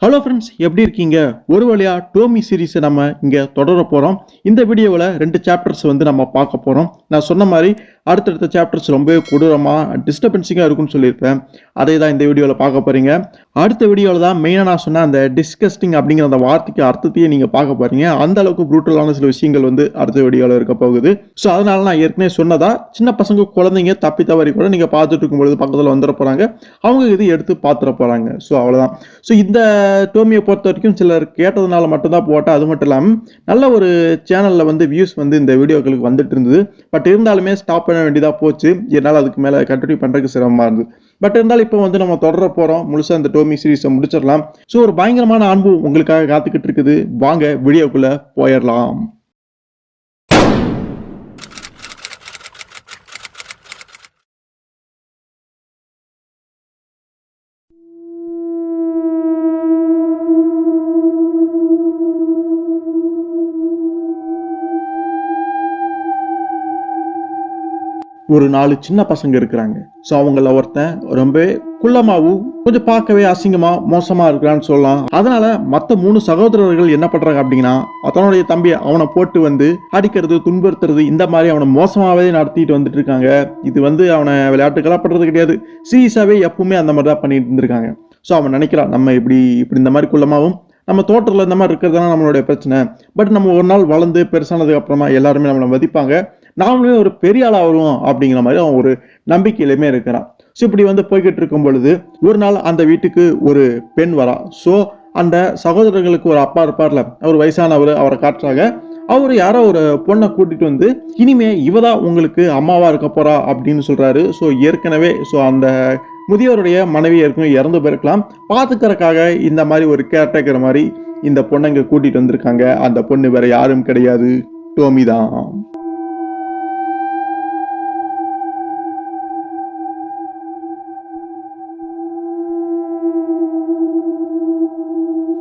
Hello friends, எப்படி இருக்கீங்க? ஒரு வழியா டோமி சீரீஸை நம்ம இங்கே தொடர போகிறோம். இந்த வீடியோவில் 2 சாப்டர்ஸ் நம்ம பார்க்க போகிறோம். நான் சொன்ன மாதிரி அடுத்தடுத்த சாப்டர்ஸ் ரொம்பவே கொடூரமாக டிஸ்டர்பன்சிங்காக இருக்குன்னு சொல்லியிருப்பேன். அதை தான் இந்த வீடியோவில் பார்க்க போகிறீங்க. அடுத்த வீடியோவில் தான் மெயினாக நான் சொன்ன அந்த டிஸ்கஸ்டிங் அப்படிங்கிற அந்த வார்த்தைக்கு அர்த்தத்தையே நீங்கள் பார்க்க போகிறீங்க. அந்த அளவுக்கு ப்ரூட்டலான சில விஷயங்கள் அடுத்த வீடியோவில் இருக்க போகுது. ஸோ அதனால நான் ஏற்கனவே சொன்னதா சின்ன பசங்க குழந்தைங்க தப்பி தவறி கூட நீங்கள் பார்த்துட்டு இருக்கும்பொழுது பக்கத்தில் வந்துட போகிறாங்க. அவங்க இது எடுத்து பார்த்துட போகிறாங்க. ஸோ அவ்வளோதான். ஸோ இந்த டோமியை பொறுத்த வரைக்கும் சிலர் கேட்டதுனால மட்டும்தான் போட்டால், அது மட்டும் இல்லாமல் நல்ல ஒரு சேனலில் வியூஸ் இந்த வீடியோக்களுக்கு வந்துட்டு இருந்தது. பட் இருந்தாலுமே ஸ்டாப் பண்ண வேண்டியதாக போச்சு. என்னால் அதுக்கு மேலே கண்டினியூ பண்ணுறதுக்கு சிரமமாக இருந்தது. பட் இருந்தாலும் இப்போ நம்ம தொடர போகிறோம். முழுசாக இந்த டோமி சீரீஸை முடிச்சிடலாம். ஸோ ஒரு பயங்கரமான அனுபவம் உங்களுக்காக காத்துக்கிட்டு இருக்குது. வாங்க வீடியோக்குள்ளே போயிடலாம். ஒரு 4 சின்ன பசங்க இருக்கிறாங்க. ஸோ அவங்கள ஒருத்தன் ரொம்பவே குள்ளமாவும் கொஞ்சம் பார்க்கவே அசிங்கமா மோசமா இருக்கிறான்னு சொல்லலாம். அதனால மற்ற 3 சகோதரர்கள் என்ன பண்றாங்க அப்படின்னா, தன்னுடைய தம்பியை அவனை போட்டு அடிக்கிறது, துன்புறுத்துறது, இந்த மாதிரி அவனை மோசமாவே நடத்திட்டு வந்துட்டு இருக்காங்க. இது அவனை விளையாட்டுக்கெல்லாம் பண்றது கிடையாது. சீரியஸாவே எப்பவுமே அந்த மாதிரி தான் பண்ணிட்டு இருந்திருக்காங்க. ஸோ அவன் நினைக்கிறான், நம்ம இப்படி இந்த மாதிரி குள்ளமாவும் நம்ம தோட்டத்தில் இந்த மாதிரி இருக்கிறதுனா நம்மளுடைய பிரச்சனை. பட் நம்ம ஒரு நாள் வளர்ந்து பெருசானதுக்கு அப்புறமா எல்லாருமே நம்மளை மதிப்பாங்க, நாமளுமே ஒரு பெரிய ஆளா வருவோம் அப்படிங்கிற மாதிரி அவன் ஒரு நம்பிக்கையிலுமே இருக்கிறான். ஸோ இப்படி போய்கிட்டு இருக்கும் பொழுது ஒரு நாள் அந்த வீட்டுக்கு ஒரு பெண் வரா. ஸோ அந்த சகோதரர்களுக்கு ஒரு அப்பா இருப்பார்ல, அவர் வயசானவர், அவரை காட்டுறாங்க. அவர் யாரோ ஒரு பொண்ணை கூட்டிட்டு இனிமே இவதான் உங்களுக்கு அம்மாவா இருக்க போறா அப்படின்னு சொல்றாரு. ஸோ ஏற்கனவே அந்த முதியோருடைய மனைவி ஏற்கனவே இறந்து போயிருக்கலாம். பார்த்துக்கிறதுக்காக இந்த மாதிரி ஒரு கேர்டேக்கர் மாதிரி இந்த பொண்ணை இங்க கூட்டிட்டு வந்திருக்காங்க. அந்த பொண்ணு வேற யாரும் கிடையாது, டோமி தான்.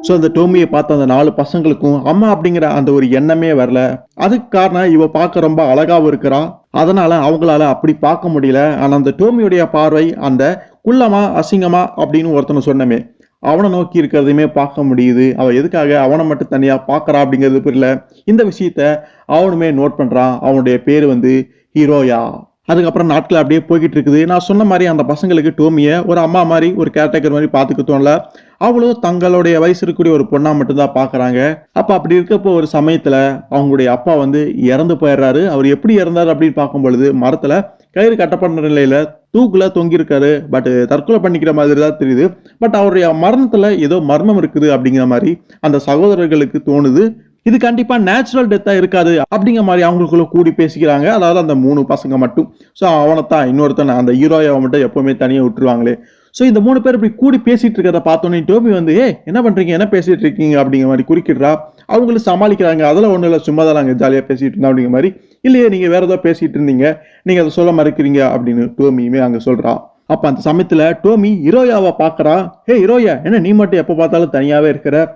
ஸோ அந்த டோமியை பார்த்த அந்த 4 பசங்களுக்கும் அம்மா அப்படிங்கிற அந்த ஒரு எண்ணமே வரல. அதுக்கு காரணம் இவ பார்க்க ரொம்ப அழகாவும் இருக்கிறா. அதனால அவங்களால அப்படி பார்க்க முடியல. ஆனா அந்த டோமியுடைய பார்வை அந்த குள்ளமா அசிங்கமா அப்படின்னு ஒருத்தனை சொன்னமே, அவனை நோக்கி இருக்கிறதையுமே பார்க்க முடியுது. அவ எதுக்காக அவனை மட்டும் தனியா பார்க்கறா அப்படிங்கிறது புரியல. இந்த விஷயத்த அவனுமே நோட் பண்றான். அவனுடைய பேரு ஹீரோயா. அதுக்கப்புறம் நாட்கள் அப்படியே போய்கிட்டு இருக்குது. நான் சொன்ன மாதிரி அந்த பசங்களுக்கு டோமியை ஒரு அம்மா மாதிரி, ஒரு கேர்டேக்கர் மாதிரி பார்த்துக்க தோணல. அவங்களும் தங்களுடைய வயசு இருக்கக்கூடிய ஒரு பொண்ணா மட்டும்தான் பாக்குறாங்க. அப்ப அப்படி இருக்கப்போ ஒரு சமயத்துல அவங்களுடைய அப்பா இறந்து போயிடுறாரு. அவர் எப்படி இறந்தாரு அப்படின்னு பார்க்கும் பொழுது மரத்துல கயிறு கட்டப்பட்ட நிலையில தூக்குல தொங்கியிருக்காரு. பட் தற்கொலை பண்ணிக்கிற மாதிரி தான் தெரியுது. பட் அவருடைய மரணத்துல ஏதோ மர்மம் இருக்குது அப்படிங்கிற மாதிரி அந்த சகோதரர்களுக்கு தோணுது. இது கண்டிப்பா நேச்சுரல் டெத்தா இருக்காது அப்படிங்கிற மாதிரி அவங்களுக்குள்ள கூடி பேசிக்கிறாங்க. அதாவது அந்த 3 பசங்க மட்டும். ஸோ அவனைத்தான் இன்னொருத்தன் அந்த ஹீரோயை மட்டும் எப்பவுமே தனியா விட்டுருவாங்களே. ஸோ இந்த 3 பேர் இப்படி கூடி பேசிட்டு இருக்கிறத பார்த்தோன்னே டோமி என்ன பண்றீங்க, என்ன பேசிட்டு இருக்கீங்க அப்படிங்கிற மாதிரி குறுக்கிடுறா. அவங்களும் சமாளிக்கிறாங்க. அதெல்லாம் ஒன்றும் இல்லை, சும்மா தான் நாங்கள் ஜாலியாக பேசிட்டு இருந்தோம் அப்படிங்கிற மாதிரி. இல்லையே, நீங்க வேற ஏதோ பேசிட்டு இருந்தீங்க, நீங்க அதை சொல்ல மறுக்கிறீங்க அப்படின்னு டோமியுமே அங்க சொல்றா. அப்ப அந்த சமயத்துல டோமி ஹீரோயாவை பாக்குறா. ஹே ஹீரோயா, என்ன நீ மட்டும் எப்ப பார்த்தாலும் தனியாவே இருக்கிற?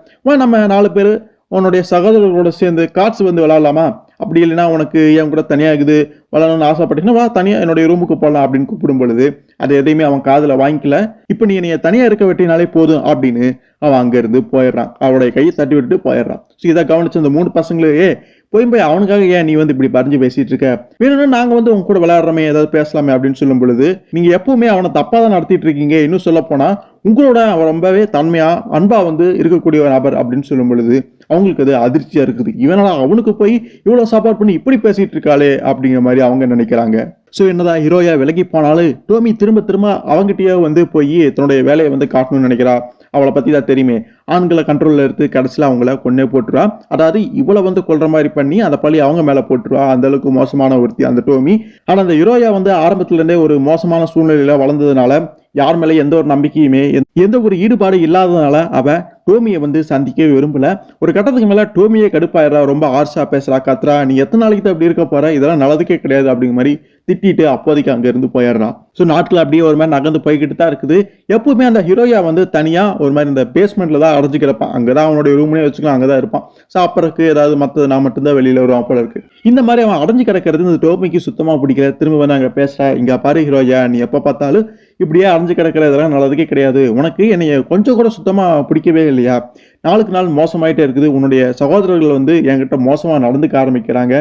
நம்ம 4 பேர் உன்னுடைய சகோதரர்களோட சேர்ந்து கார்ட்ஸ் விளையாடலாமா? அப்படி இல்லைன்னா உனக்கு என் கூட தனியா இருக்குது விளையாடணும்னு ஆசைப்பட்டீங்கன்னா வா, தனியா என்னுடைய ரூமுக்கு போகலாம் அப்படின்னு கூப்பிடும் பொழுது அது எதையுமே அவன் காதுல வாங்கிக்கல. இப்ப நீ என்னைய தனியா இருக்க வெட்டினாலே போதும் அப்படின்னு அவன் அங்க இருந்து போயிடுறான். அவனுடைய கையை தட்டி விட்டுட்டு போயிடுறான். ஸோ இதை கவனிச்சு அந்த 3 பசங்களே, போய் அவனுக்காக ஏன் நீ இப்படி பறிஞ்சு பேசிட்டு இருக்க? வேணும்னா நாங்க உங்க கூட விளையாடுறோமே, ஏதாவது பேசலாமே அப்படின்னு சொல்லும் பொழுது, நீங்க எப்பவுமே அவனை தப்பா தான் நடத்திட்டு இருக்கீங்க. இன்னும் சொல்ல போனா உங்களோட அவன் ரொம்பவே தன்மையா அன்பா இருக்கக்கூடிய ஒரு நபர் அப்படின்னு சொல்லும் பொழுது அவங்களுக்கு அது அதிர்ச்சியா இருக்குது. இவனால அவனுக்கு போய் இவ்வளவு சப்போர்ட் பண்ணி இப்படி பேசிட்டு இருக்காளே அப்படிங்கிற மாதிரி அவங்க நினைக்கிறாங்க. ஸோ என்னதான் ஹீரோயா விலகி போனாலும் டோமி திரும்ப திரும்ப அவங்ககிட்டயே போய் தன்னுடைய வேலையை காட்டணும்னு நினைக்கிறா. அவளை பத்தி தான் தெரியுமே, ஆண்களை கண்ட்ரோல்ல எடுத்து கடைசியில் அவங்கள கொன்னே போட்டுருவா. அதாவது இவ்வளவு கொல்ற மாதிரி பண்ணி அந்த பழி அவங்க மேல போட்டுருவா. அந்த அளவுக்கு மோசமான ஒருத்தி அந்த டோமி. ஆனா அந்த ஹீரோயா ஆரம்பத்துல இருந்தே ஒரு மோசமான சூழ்நிலையில வளர்ந்ததுனால யார் மேலே எந்த ஒரு நம்பிக்கையுமே எந்த ஒரு ஈடுபாடு இல்லாததுனால அவ டோமியை சந்திக்கவே விரும்பல. ஒரு கட்டத்துக்கு மேல டோமியே கடுப்பாயிரா, ரொம்ப ஆர்ஷா பேசுறா, கத்துறா. நீ எத்தனை நாளைக்கு தான் அப்படி இருக்க போற, இதெல்லாம் நல்லதுக்கே கிடையாது அப்படிங்கிற மாதிரி திட்டிட்டு அப்போதைக்கு அங்க இருந்து போயிடுறான். ஸோ நாட்கள் அப்படியே ஒரு மாதிரி நகர்ந்து போய்கிட்டு தான் இருக்குது. எப்பவுமே அந்த ஹீரோயா தனியா ஒரு மாதிரி இந்த பேஸ்மெண்ட்ல தான் அடைஞ்சு கிடப்பான். அங்கதான் அவனுடைய ரூம்னே வச்சுக்கலாம், அங்கதான் இருப்பான். சாப்பிட்றதுக்கு ஏதாவது மற்றது நான் மட்டும்தான் வெளியில வருவான் போல இருக்கு. இந்த மாதிரி அவன் அடைஞ்சு கிடக்கிறது இந்த டோமிக்கு சுத்தமா பிடிக்கல. திரும்ப அங்க பேசுறா, இங்க பாரு ஹீரோயா, நீ எப்ப பார்த்தாலும் இப்படியே அரைஞ்சு கிடக்கிற இதெல்லாம் நல்லதுக்கே கிடையாது. உனக்கு என்னைய கொஞ்சம் கூட சுத்தமா பிடிக்கவே இல்லையா? நாளுக்கு நாள் மோசமாயிட்டே இருக்குது. உன்னுடைய சகோதரர்கள் வந்து என்கிட்ட மோசமா நடந்துக்க ஆரம்பிக்கிறாங்க.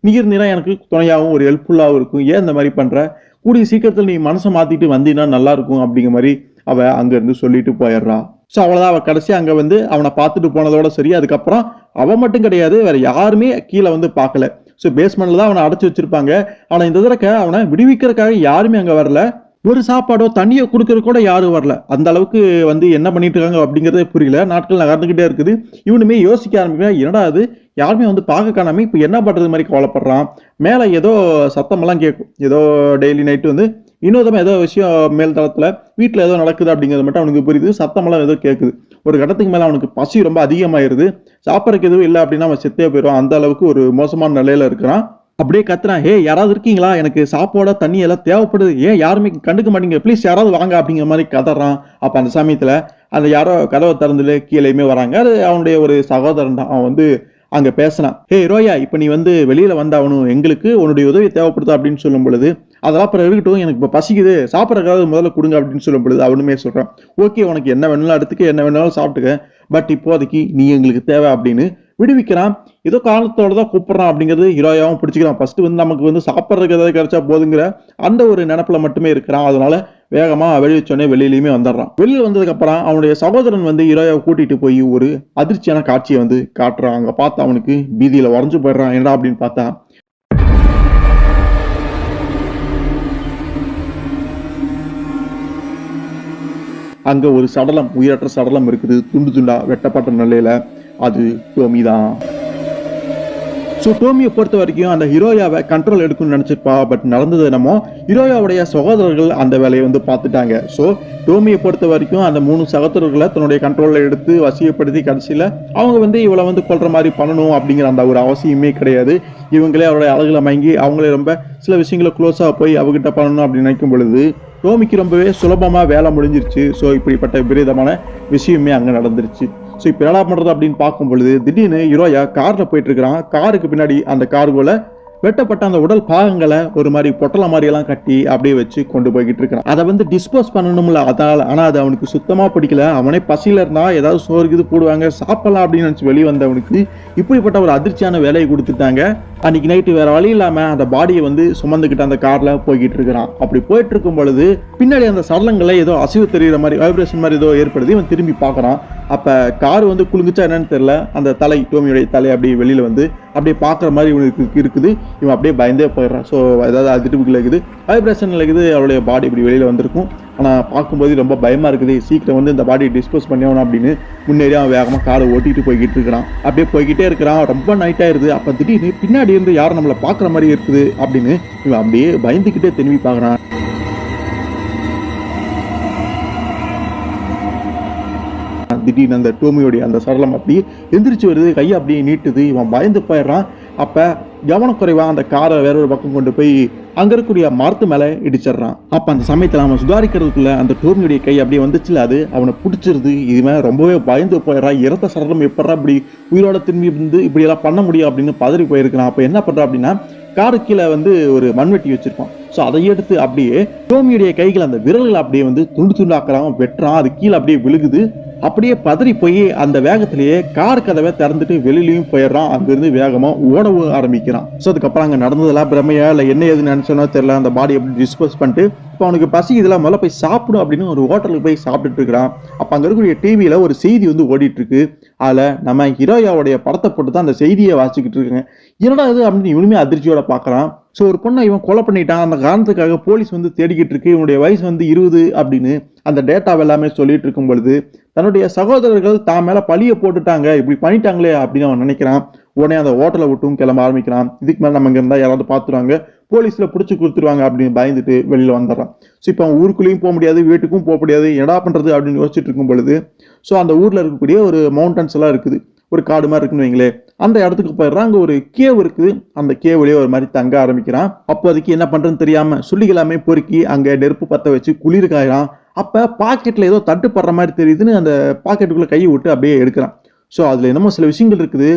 நீ இருந்தீன்னா எனக்கு துணையாவும் ஒரு ஹெல்ப்ஃபுல்லாவும் இருக்கும். ஏன் இந்த மாரி பண்ற? கூடிய சீக்கிரத்துல நீ மனச மாத்திட்டு வந்தீன்னா நல்லா இருக்கும் அப்படிங்கிற மாரி அவ அங்க இருந்து சொல்லிட்டு போயிடுறா. ஸோ அவ்வளவுதான். அவ கடைசியா அங்க வந்து அவனை பார்த்துட்டு போனதோட சரி. அதுக்கப்புறம் அவ மட்டும் கிடையாது, வேற யாருமே கீழே வந்து பார்க்கல. ஸோ பேஸ்மெண்ட்ல தான் அவனை அடைச்சு வச்சிருப்பாங்க. ஆனா இந்த தடவை அவனை விடுவிக்கிறதுக்காக யாருமே அங்க வரல. ஒரு சாப்பாடோ தண்ணியோ குடுக்கறது கூட யாரும் வரல. அந்த அளவுக்கு வந்து என்ன பண்ணிட்டு இருக்காங்க அப்படிங்கிறதே புரியல. நாட்கள் நகர்ந்துகிட்டே இருக்குது. இவனுமே யோசிக்க ஆரம்பிக்கிறான், என்னடா அது யாருமே வந்து பார்க்க காணாம இப்ப என்ன பண்றது மாதிரி கவலைப்படுறான். மேல ஏதோ சத்தமெல்லாம் கேட்கும். ஏதோ டெய்லி நைட்டு வந்து வினோதமா ஏதோ விஷயம் மேல் தளத்துல வீட்டுல ஏதோ நடக்குது அப்படிங்கிறது மட்டும் அவனுக்கு புரியுது. சத்தமெல்லாம் ஏதோ கேட்குது. ஒரு கட்டத்துக்கு மேல அவனுக்கு பசி ரொம்ப அதிகமாயிருது. சாப்பிடறதுக்கு எதுவும் இல்லை அப்படின்னா அவன் செத்தே போயிடுவான். அந்த அளவுக்கு ஒரு மோசமான நிலையில இருக்கிறான். அப்படியே கத்துறான், ஏ யாராவது இருக்கீங்களா? எனக்கு சாப்பாடு தண்ணி எல்லாம் தேவைப்படுது. ஏன் யாருமே கண்டுக்க மாட்டீங்க? ப்ளீஸ் யாராவது வாங்க அப்படிங்கிற மாதிரி கதறான். அப்ப அந்த சமயத்துல அந்த யாரோ கதவை திறந்துல கீழேயுமே வராங்க. அது அவனுடைய ஒரு சகோதரன் தான். அவன் வந்து அங்க பேசினான், ஹே ரோயா, இப்ப நீ வந்து வெளியில வந்தாவணும், எங்களுக்கு உன்னுடைய உதவி தேவைப்படுதா அப்படின்னு சொல்லும் பொழுது, அதெல்லாம் அப்புறம் இருக்கட்டும், எனக்கு இப்ப பசிக்குது, சாப்பிட்றதுக்காவது முதல்ல கொடுங்க அப்படின்னு சொல்லும் பொழுது அவனுமே சொல்றான், ஓகே உனக்கு என்ன வேணாலும் எடுத்துக்க, என்ன வேணாலும் சாப்பிட்டுக்க, பட் இப்போதைக்கு நீ எங்களுக்கு தேவை அப்படின்னு விடுவிக்கிறான். ஏதோ காலத்தோட தான் கூப்பிடுறான் அப்படிங்கிறது ஹீரோயாவும் பிடிச்சிக்கிறான். ஃபர்ஸ்ட் வந்து நமக்கு வந்து சாப்பிட்றதுக்கு ஏதாவது கிடைச்சா போதுங்கிற அந்த ஒரு நினைப்புல மட்டுமே இருக்கிறான். அதனால வேகமா வெளியிச்சோடனே வெளியிலயுமே வந்துடுறான். வெளியில வந்ததுக்கு அப்புறம் அவனுடைய சகோதரன் வந்து ஹீரோயாவை கூட்டிட்டு போய் ஒரு அதிர்ச்சியான காட்சியை வந்து காட்டுறான். அங்க பார்த்தா அவனுக்கு பீதியில உறைஞ்சு போயிடுறான். என்னடா அப்படின்னு பார்த்தா அங்க ஒரு சடலம், உயிரற்ற சடலம் இருக்குது. துண்டு துண்டா வெட்டப்பட்ட நிலையில. அது டோமி தான். ஸோ டோமியை பொறுத்த வரைக்கும் அந்த ஹீரோயாவை கண்ட்ரோல் எடுக்கணும்னு நினைச்சிருப்பா. பட் நடந்தது என்னமோ ஹீரோயாவுடைய சகோதரர்கள் அந்த வேலையை வந்து பார்த்துட்டாங்க. ஸோ டோமியை பொறுத்த வரைக்கும் அந்த 3 சகோதரர்களை தன்னுடைய கண்ட்ரோலில் எடுத்து வசியப்படுத்தி கடைசியில் அவங்க வந்து இவளை வந்து கொல்ற மாதிரி பண்ணணும் அப்படிங்கிற அந்த ஒரு அவசியமே கிடையாது. இவங்களே அவருடைய அழகுல மயங்கி அவங்களே ரொம்ப சில விஷயங்களை க்ளோஸாக போய் அவகிட்ட பண்ணணும் அப்படின்னு நினைக்கும் பொழுது டோமிக்கு ரொம்பவே சுலபமாக வேலை முடிஞ்சிருச்சு. ஸோ இப்படிப்பட்ட விபரீதமான விஷயமே அங்கே நடந்துருச்சு. ஸோ இப்போ என்ன பண்ணுறது அப்படின்னு பார்க்கும் பொழுது திடீர்னு ஹீரோயா காரில் போயிட்டு இருக்கிறான். காருக்கு பின்னாடி அந்த கார்கோல வெட்டப்பட்ட அந்த உடல் பாகங்களை ஒரு மாதிரி பொட்டலை மாதிரி எல்லாம் கட்டி அப்படியே வச்சு கொண்டு போய்கிட்டு இருக்கான். அதை வந்து டிஸ்போஸ் பண்ணணும்ல, அதனால. ஆனா அது அவனுக்கு சுத்தமா பிடிக்கல. அவனே பசியில இருந்தா ஏதாவது சோறு இது போடுவாங்க சாப்பிடலாம் அப்படின்னு நினைச்சு வெளியே வந்தவனுக்கு இப்படிப்பட்ட ஒரு அதிர்ச்சியான வேலையை கொடுத்துட்டாங்க. அன்னைக்கு நைட்டு வேற வழி இல்லாம அந்த பாடியை வந்து சுமந்துக்கிட்டு அந்த கார்ல போய்கிட்டு இருக்கிறான். அப்படி போயிட்டு இருக்கும் பொழுது பின்னாடி அந்த சடலங்களை ஏதோ அசைவு தெரியுற மாதிரி வைப்ரேஷன் மாதிரி ஏதோ ஏற்படுது. இவன் திரும்பி பார்க்கறான். அப்ப கார் வந்து குலுங்குச்சா என்னன்னு தெரியல, அந்த தலை, டோமியோடைய தலை அப்படியே வெளியில வந்து அப்படியே பார்க்குற மாதிரி இவனுக்கு இருக்குது. இவன் அப்படியே பயந்தே போயிடுறான். ஸோ ஏதாவது அதிர்வுகள் இருக்குது, வைப்ரேஷன் இருக்குது, அவருடைய பாடி இப்படி வெளியில வந்திருக்கும். ஆனால் பார்க்கும்போது ரொம்ப பயமா இருக்குது. சீக்கிரம் வந்து இந்த பாடியை டிஸ்போஸ் பண்ணியாகணும் அப்படின்னு முன்னேறி அவன் வேகமாக காரை ஓட்டிட்டு போய்கிட்டு இருக்கிறான். அப்படியே போய்கிட்டே இருக்கிறான். ரொம்ப நைட் ஆயிருது. அப்போ திடீர்னு பின்னாடி இருந்து யாரும் நம்மளை பார்க்குற மாதிரி இருக்குது அப்படின்னு இவன் அப்படியே பயந்துக்கிட்டே திரும்பி பார்க்குறான். திடீர்னு அந்த டோமியோடைய அந்த சடலம் அப்படியே எந்திரிச்சு வருது, கையை அப்படியே நீட்டுது. இவன் பயந்து போயிடுறான். அப்ப கவனக்குறைவா அந்த காரை வேற ஒரு பக்கம் கொண்டு போய் அங்க இருக்கக்கூடிய மரத்து மேல இடிச்சிடறான். அப்ப அந்த சமயத்துல அவன் சுதாரிக்கிறதுக்குள்ள அந்த டோமியோடைய கை அப்படியே வந்துச்சுல, அது அவனை பிடிச்சிருது. இவன் ரொம்பவே பயந்து போயிடறான். இறந்த சடலம் எப்படா இப்படி உயிரோட திரும்பி வந்து இப்படி எல்லாம் பண்ண முடியும் அப்படின்னு பதறி போயிருக்கிறான். அப்ப என்ன பண்றான் அப்படின்னா காரு கீழே வந்து ஒரு மண்வெட்டி வச்சிருப்பான். ஸோ அதை எடுத்து அப்படியே டோமியோடைய கைகள் அந்த விரல்கள் அப்படியே வந்து துண்டு துண்டாக்குறான், வெட்டுறான். அது கீழே அப்படியே விழுகுது. அப்படியே பதறி போய் அந்த வேகத்திலேயே கார் கதவை திறந்துட்டு வெளியிலையும் போயிடுறான். அங்கிருந்து வேகமா ஓடவும் ஆரம்பிக்கிறான். ஸோ அதுக்கப்புறம் அங்கே நடந்ததெல்லாம் பிரமையா இல்லை என்ன ஏதுன்னு நினைச்சோன்னா தெரியல. அந்த பாடி எப்படி டிஸ்போஸ் பண்ணிட்டு இப்போ அவனுக்கு பசி இதெல்லாம் முதல்ல போய் சாப்பிடும் அப்படின்னு ஒரு ஹோட்டலுக்கு போய் சாப்பிட்டுட்டு இருக்கிறான். அப்போ அங்கே இருக்கக்கூடிய டிவியில ஒரு செய்தி வந்து ஓடிட்டு இருக்கு. அதில் நம்ம ஹீரோயாவுடைய படத்தை போட்டு தான் அந்த செய்தியை வாசிக்கிட்டு இருக்காங்க. என்னடா இது அப்படின்னு இவனுமே அதிர்ச்சியோட பார்க்குறான். ஸோ ஒரு பொண்ணை இவன் கொலை பண்ணிட்டான். அந்த காரணத்துக்காக போலீஸ் வந்து தேடிக்கிட்டு இருக்கு. இவனுடைய வயசு வந்து 20 அப்படின்னு அந்த டேட்டாவை எல்லாமே சொல்லிட்டு இருக்கும் பொழுது தன்னுடைய சகோதரர்கள் தான் மேல பழிய போட்டுட்டாங்க, இப்படி பண்ணிட்டாங்களே அப்படின்னு அவன் நினைக்கிறான். உடனே அந்த ஹோட்டலை விட்டும் கிளம்ப ஆரம்பிக்கிறான். இதுக்கு மேல நம்ம இங்க இருந்தா யாராவது பார்த்துருவாங்க, போலீஸ்ல பிடிச்சி கொடுத்துருவாங்க அப்படின்னு பயந்துட்டு வெளியில வந்துடுறான். ஸோ இப்போ அவன் ஊருக்குள்ளேயும் போக முடியாது, வீட்டுக்கும் போக முடியாது, என்னடா பண்றது அப்படின்னு யோசிச்சுட்டு இருக்கும் பொழுது ஸோ அந்த ஊர்ல இருக்கக்கூடிய ஒரு மவுண்டன்ஸ் எல்லாம் இருக்குது, ஒரு காடு மாதிரி இருக்குன்னு வைங்களே, அந்த இடத்துக்கு போயிடுறான். அங்க ஒரு கேவ் இருக்குது. அந்த கேவ்லயே ஒரு மாதிரி தங்க ஆரம்பிக்கிறான். அப்போ அதுக்கு என்ன பண்றதுன்னு தெரியாம சுள்ளிகளாமே பொறுக்கி அங்க நெருப்பு பத்த வச்சு குளிர் காயறான். அப்ப பாக்கெட்ல ஏதோ தட்டுப்படுற மாதிரி தெரியுதுன்னு அந்த பாக்கெட்டுக்குள்ள கையை விட்டு அப்படியே எடுக்கிறான். ஸோ அதுல என்னமோ சில விஷயங்கள் இருக்குது.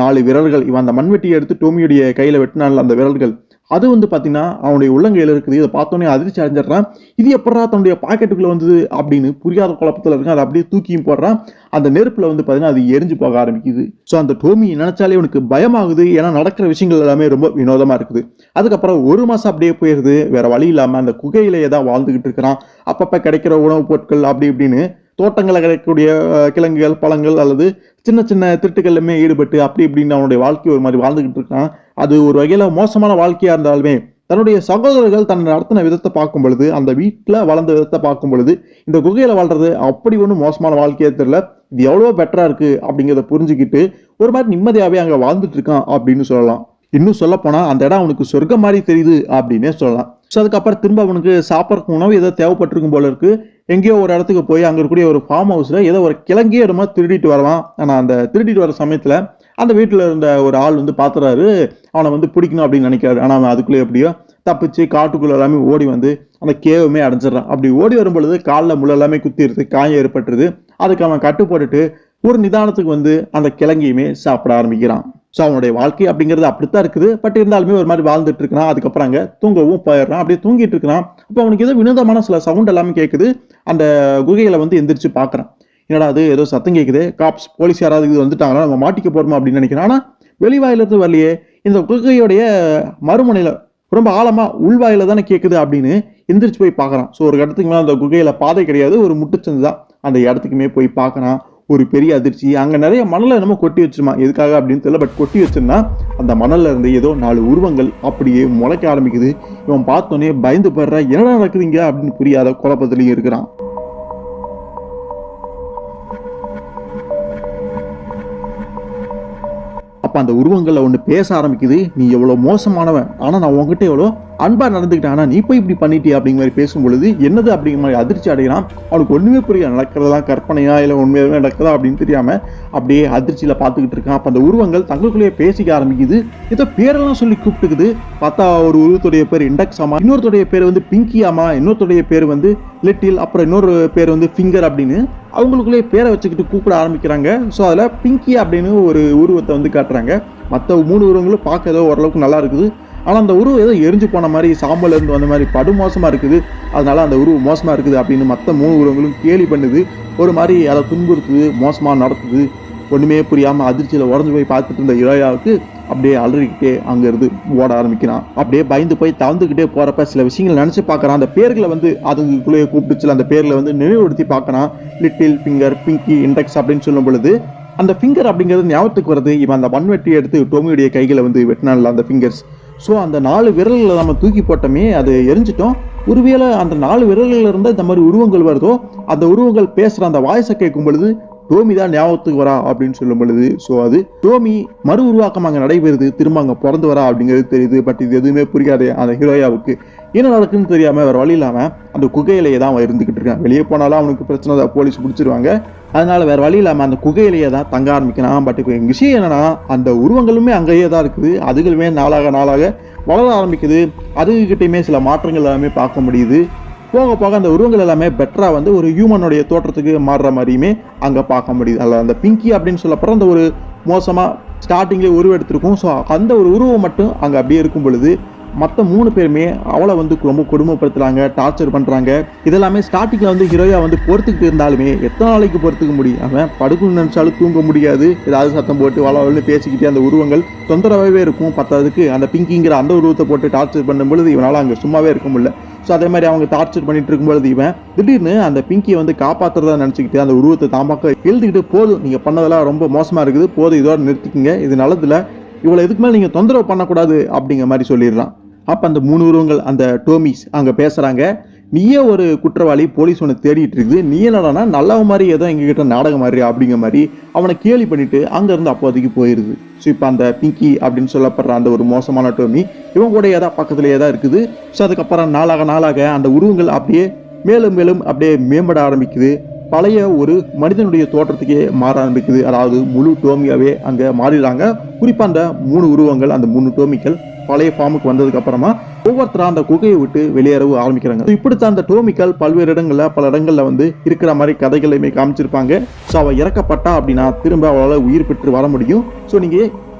4 விரல்கள். இவன் அந்த மண்வெட்டியை எடுத்து டோமியோடைய கையில வெட்டினால அந்த விரல்கள், அது வந்து பாத்தீங்கன்னா அவனுடைய உள்ளங்கையில இருக்குது. இதை பார்த்தோன்னே அதிர்ச்சி அடைஞ்சிடறான். இது எப்படா தன்னுடைய பாக்கெட்டுக்குள்ள வந்தது அப்படின்னு புரியாத குழப்பத்துல இருக்கான். அதை அப்படியே தூக்கியும் போடுறான். அந்த நெருப்புல வந்து பாத்தீங்கன்னா அது எரிஞ்சு போக ஆரம்பிக்குது. ஸோ அந்த டோமி நினைச்சாலே அவனுக்கு பயமாகுது. ஏன்னா நடக்கிற விஷயங்கள் எல்லாமே ரொம்ப வினோதமா இருக்குது. அதுக்கப்புறம் 1 மாசம் அப்படியே போயிருது. வேற வழி இல்லாம அந்த குகையிலேயே தான் வாழ்ந்துகிட்டு இருக்கிறான். அப்பப்ப கிடைக்கிற உணவுப் பொருட்கள் அப்படி இப்படின்னு தோட்டங்களில் கிடைக்கக்கூடிய கிழங்குகள், பழங்கள் அல்லது சின்ன சின்ன திருட்டுகள்லுமே ஈடுபட்டு அப்படி இப்படின்னு அவனுடைய வாழ்க்கை ஒரு மாதிரி வாழ்ந்துகிட்டு இருக்கான். அது ஒரு வகையில மோசமான வாழ்க்கையா இருந்தாலுமே தன்னுடைய சகோதரர்கள் தன்னை நடத்தின விதத்தை பார்க்கும் பொழுது, அந்த வீட்டுல வளர்ந்த விதத்தை பார்க்கும் பொழுது, இந்த குகையில வாழ்றது அப்படி ஒன்றும் மோசமான வாழ்க்கையே தெரியல. இது எவ்வளவோ பெட்டரா இருக்கு அப்படிங்கிறத புரிஞ்சுக்கிட்டு ஒரு மாதிரி நிம்மதியாவே அங்க வாழ்ந்துட்டு இருக்கான் அப்படின்னு சொல்லலாம். இன்னும் சொல்ல போனா அந்த இடம் அவனுக்கு சொர்க்கம் மாதிரி தெரியுது அப்படின்னே சொல்லலாம். ஸோ அதுக்கப்புறம் திரும்ப அவனுக்கு சாப்பிட்றதுக்கு உணவு ஏதோ தேவைப்பட்டிருக்கும் போல இருக்கு. எங்கேயோ ஒரு இடத்துக்கு போய் அங்க இருக்கக்கூடிய ஒரு ஃபார்ம் ஹவுஸ்ல ஏதோ ஒரு கிழங்கே இடமா திருடிட்டு வரலாம். ஆனா அந்த திருடிட்டு வர சமயத்துல அந்த வீட்டுல இருந்த ஒரு ஆள் வந்து பாத்துறாரு. அவனை வந்து பிடிக்கணும் அப்படின்னு நினைக்கிறாரு. ஆனா அவன் அதுக்குள்ளே எப்படியோ தப்பிச்சு காட்டுக்குள்ள எல்லாமே ஓடி வந்து அந்த கேவுமே அடைஞ்சிடறான். அப்படி ஓடி வரும் பொழுது காலில் முள்ள எல்லாமே குத்திடுது, காயம் ஏற்பட்டுருது. அதுக்கு அவன் கட்டு போட்டுட்டு ஒரு நிதானத்துக்கு வந்து அந்த கிழங்கையுமே சாப்பிட ஆரம்பிக்கிறான். ஸோ அவனுடைய வாழ்க்கை அப்படிங்கிறது அப்படித்தான் இருக்குது. பட் இருந்தாலுமே ஒரு மாதிரி வாழ்ந்துட்டு இருக்கான். அதுக்கப்புறம் அங்கே தூங்கவும் போயிடுறான். அப்படியே தூங்கிட்டு இருக்கிறான். அப்போ அவனுக்கு ஏதோ வினோதமான சில சவுண்ட் எல்லாமே கேட்குது. அந்த குகையில வந்து எந்திரிச்சு பார்க்குறான். என்னடா அது ஏதோ சத்தம் கேட்குது, காப்ஸ் போலீஸ் யாராவது இது வந்துட்டாங்களா, நம்ம மாட்டிக்க போறோமா அப்படின்னு நினைக்கிறான். ஆனால் வெளிவாயிலிருந்து வரலையே, இந்த குகையுடைய மறுமுனையில ரொம்ப ஆழமா உள்வாயில தானே கேட்குது அப்படின்னு எந்திரிச்சு போய் பார்க்குறான். ஸோ ஒரு இடத்துக்கு மேலே அந்த குகையில பாதை கிடையாது, ஒரு முட்டுச்சந்து தான். அந்த இடத்துக்குமே போய் பார்க்கறான். ஒரு பெரிய அதிர்ச்சி. அங்க நிறைய மணலை என்னமோ கொட்டி வச்சிருமா, எதுக்காக அப்படின்னு தெரியல. பட் கொட்டி வச்சிருந்தா அந்த மணல்ல இருந்து ஏதோ 4 உருவங்கள் அப்படியே முளைக்க ஆரம்பிக்குது. இவன் பார்த்தோன்னே பயந்து போடுற, என்னடா நடக்குதுங்க அப்படின்னு புரியாத குழப்பத்திலையும் இருக்கிறான். அப்ப அந்த உருவங்கள்ல ஒண்ணு பேச ஆரம்பிக்குது. நீ எவ்வளவு மோசமானவன், ஆனா நான் உங்ககிட்ட எவ்வளவு அன்பா நடந்துக்கிட்டேன், ஆனா நீ போய் இப்படி பண்ணிட்டியா அப்படிங்கிற மாதிரி பேசும் பொழுது என்னது அப்படிங்கிற மாதிரி அதிர்ச்சி அடைகிறான். அவனுக்கு ஒண்ணுமே புரியல, நடக்கிறதா கற்பனையா இல்ல உண்மையாவே நடக்குதா அப்படின்னு தெரியாம அப்படியே அதிர்ச்சியில பாத்துக்கிட்டு இருக்கான். அப்ப அந்த உருவங்கள் தங்களுக்குள்ளேயே பேசிக்க ஆரம்பிக்குது. ஏதோ பேரெல்லாம் சொல்லி கூப்பிட்டுக்குது. பார்த்தா ஒரு உருவத்துடைய பேர் இண்டக்ஸாமா, இன்னொருத்தருடைய பேர் வந்து பிங்கியாமா, இன்னொருத்தருடைய பேர் வந்து லிட்டில், அப்புறம் இன்னொரு பேர் வந்து ஃபிங்கர் அப்படின்னு அவங்களுக்குள்ளே பேரை வச்சுக்கிட்டு கூப்பிட ஆரம்பிக்கிறாங்க. ஸோ அதில் பிங்கி அப்படின்னு ஒரு உருவத்தை வந்து காட்டுறாங்க. மற்ற 3 உருவங்களும் பார்க்க ஏதோ ஓரளவுக்கு நல்லா இருக்குது. ஆனால் அந்த உருவம் ஏதோ எரிஞ்சு போன மாதிரி, சாம்பல் இருந்து வந்த மாதிரி படு மோசமாக இருக்குது. அதனால அந்த உருவம் மோசமாக இருக்குது அப்படின்னு மற்ற 3 உருவங்களும் கேலி பண்ணுது. ஒரு மாதிரி அதை துன்புறுத்துது, மோசமாக நடத்துது. ஒன்றுமே புரியாமல் அதிர்ச்சியில் உடஞ்சு போய் பார்த்துட்டு இருந்த இளையாவுக்கு அப்படியே அலறிக்கிட்டே அங்கேருந்து ஓட ஆரம்பிக்கிறான். அப்படியே பயந்து போய் தவந்துக்கிட்டே போகிறப்ப சில விஷயங்கள் நினச்சி பார்க்குறான். அந்த பேர்களை வந்து அதுக்குள்ளேயே கூப்பிட்டுச்சு. அந்த பேரில் வந்து நினைவுபடுத்தி பார்க்குறான். லிட்டில், ஃபிங்கர், பிங்கி, இண்டெக்ஸ் அப்படின்னு சொல்லும் பொழுது அந்த ஃபிங்கர் அப்படிங்கிறது ஞாபகத்துக்கு வருது. இவன் அந்த மண்வெட்டி எடுத்து டோமியுடைய கைகளை வந்து வெட்டினான்ல அந்த ஃபிங்கர்ஸ். ஸோ அந்த 4 விரல்களை நம்ம தூக்கி போட்டோமே, அது எரிஞ்சிட்டோம். ஒருவேளை அந்த 4 விரல்கள் இருந்தால் இந்த மாதிரி உருவங்கள் வருதோ, அந்த உருவங்கள் பேசுகிற அந்த வாய்ஸை கேட்கும் பொழுது டோமி தான் ஞாபகத்துக்கு வரா அப்படின்னு சொல்லும் பொழுது, ஸோ அது டோமி மறு உருவாக்கம் அங்கே நடைபெறுது, திரும்ப அங்கே பிறந்து வரா அப்படிங்கிறது தெரியுது. பட் இது எதுவுமே புரியாது அந்த ஹீரோயாவுக்கு. என்ன நடக்குன்னு தெரியாம வேற வழி இல்லாம அந்த குகையிலேயே தான் அவன் இருந்துகிட்டு இருக்கான். வெளியே போனாலும் அவனுக்கு பிரச்சனை தான், போலீஸ் பிடிச்சிருவாங்க. அதனால வேற வழி இல்லாம அந்த குகையிலேயே தான் தங்க ஆரம்பிக்கிறான். பட் இப்போ எங்க விஷயம் என்னன்னா, அந்த உருவங்களுமே அங்கேயே தான் இருக்குது. அதுகளுமே நாளாக நாளாக வளர ஆரம்பிக்குது. அதுகிட்டையுமே சில மாற்றங்கள் எல்லாமே பார்க்க முடியுது. போக போக அந்த உருவங்கள் எல்லாமே பெட்டரா வந்து ஒரு ஹியூமனுடைய தோற்றத்துக்கு மாறுற மாதிரியுமே அங்க பார்க்க முடியுது. அல்ல அந்த பிங்கி அப்படின்னு சொல்லப்படுற அந்த ஒரு மோசமா ஸ்டார்டிங்லேயே உருவெடுத்திருக்கும். ஸோ அந்த ஒரு உருவம் மட்டும் அங்க அப்படியே இருக்கும் பொழுது மற்ற 3 பேருமே அவளை வந்து ரொம்ப கொடுமைப்படுத்துறாங்க, டார்ச்சர் பண்றாங்க. இதெல்லாமே ஸ்டார்டிங்ல வந்து ஹீரோயா வந்து பொறுத்துக்கிட்டு இருந்தாலுமே எத்தனை நாளைக்கு பொறுத்துக்க முடியும்? அவன் படுக்கணும்னு நினைச்சாலும் தூங்க முடியாது. ஏதாவது சத்தம் போட்டு வளவல்னு பேசிக்கிட்டே அந்த உருவங்கள் தொந்தரவாகவே இருக்கும். பத்தாவதுக்கு அந்த பிங்கிங்கிற அந்த உருவத்தை போட்டு டார்ச்சர் பண்ணும் பொழுது இவனால அங்கே சும்மாவே இருக்க முடியல. ஸோ அதே மாதிரி அவங்க டார்ச்சர் பண்ணிட்டு இருக்கும்பொழுது இவன் திடீர்னு அந்த பிங்கியை வந்து காப்பாற்றுறதா நினச்சிக்கிட்டு அந்த உருவத்தை தாம்பாக்க எழுதிக்கிட்டு, போதும் நீங்கள் பண்ணதெல்லாம் ரொம்ப மோசமாக இருக்குது, போதும் இதோட நிறுத்திக்கிங்க, இது நல்லதில்ல, இவ்வளோ இதுக்கு மேலே நீங்கள் தொந்தரவு பண்ணக்கூடாது அப்படிங்கிற மாதிரி சொல்லிடுறான். அப்போ அந்த 3 உருவங்கள் அந்த டோமிஸ் அங்கே பேசுகிறாங்க. நீயே ஒரு குற்றவாளி, போலீஸ் உன்னை தேடிட்டு இருக்குது, நீ என்னடானா நல்லவ மாதிரி ஏதோ எங்ககிட்ட நாடகம் மாதிரி அப்படிங்கிற மாதிரி அவனை கேலி பண்ணிட்டு அங்கேருந்து அப்போதைக்கு போயிடுது. ஸோ இப்போ அந்த பிங்கி அப்படின்னு சொல்லப்படுற அந்த ஒரு மோசமான டோமி இவன் கூட ஏதாவது பக்கத்துலேயே தான் இருக்குது. ஸோ அதுக்கப்புறம் நாளாக நாளாக அந்த உருவங்கள் அப்படியே மேலும் மேலும் அப்படியே மேம்பட ஆரம்பிக்குது. பழைய ஒரு மனிதனுடைய தோற்றத்துக்கே மாற ஆரம்பிக்குது. அதாவது முழு டோமியாவே அங்கே மாறிடுறாங்க. குறிப்பாக அந்த 3 உருவங்கள், அந்த 3 டோமிக்கள் பழைய ஃபார்முக்கு வந்ததுக்கு அப்புறமா ஒவ்வொருத்தரா அந்த குகையை விட்டு வெளியேறவு ஆரம்பிக்கிறாங்க. இப்படித்தான் அந்த டோமிக்கள் பல்வேறு இடங்கள்ல பல இடங்கள்ல வந்து இருக்கிற மாதிரி கதைகளையுமே காமிச்சிருப்பாங்க. ஸோ அவ இறக்கப்பட்டா அப்படின்னா திரும்ப அவளால் உயிர் பெற்று வர முடியும். ஸோ நீங்க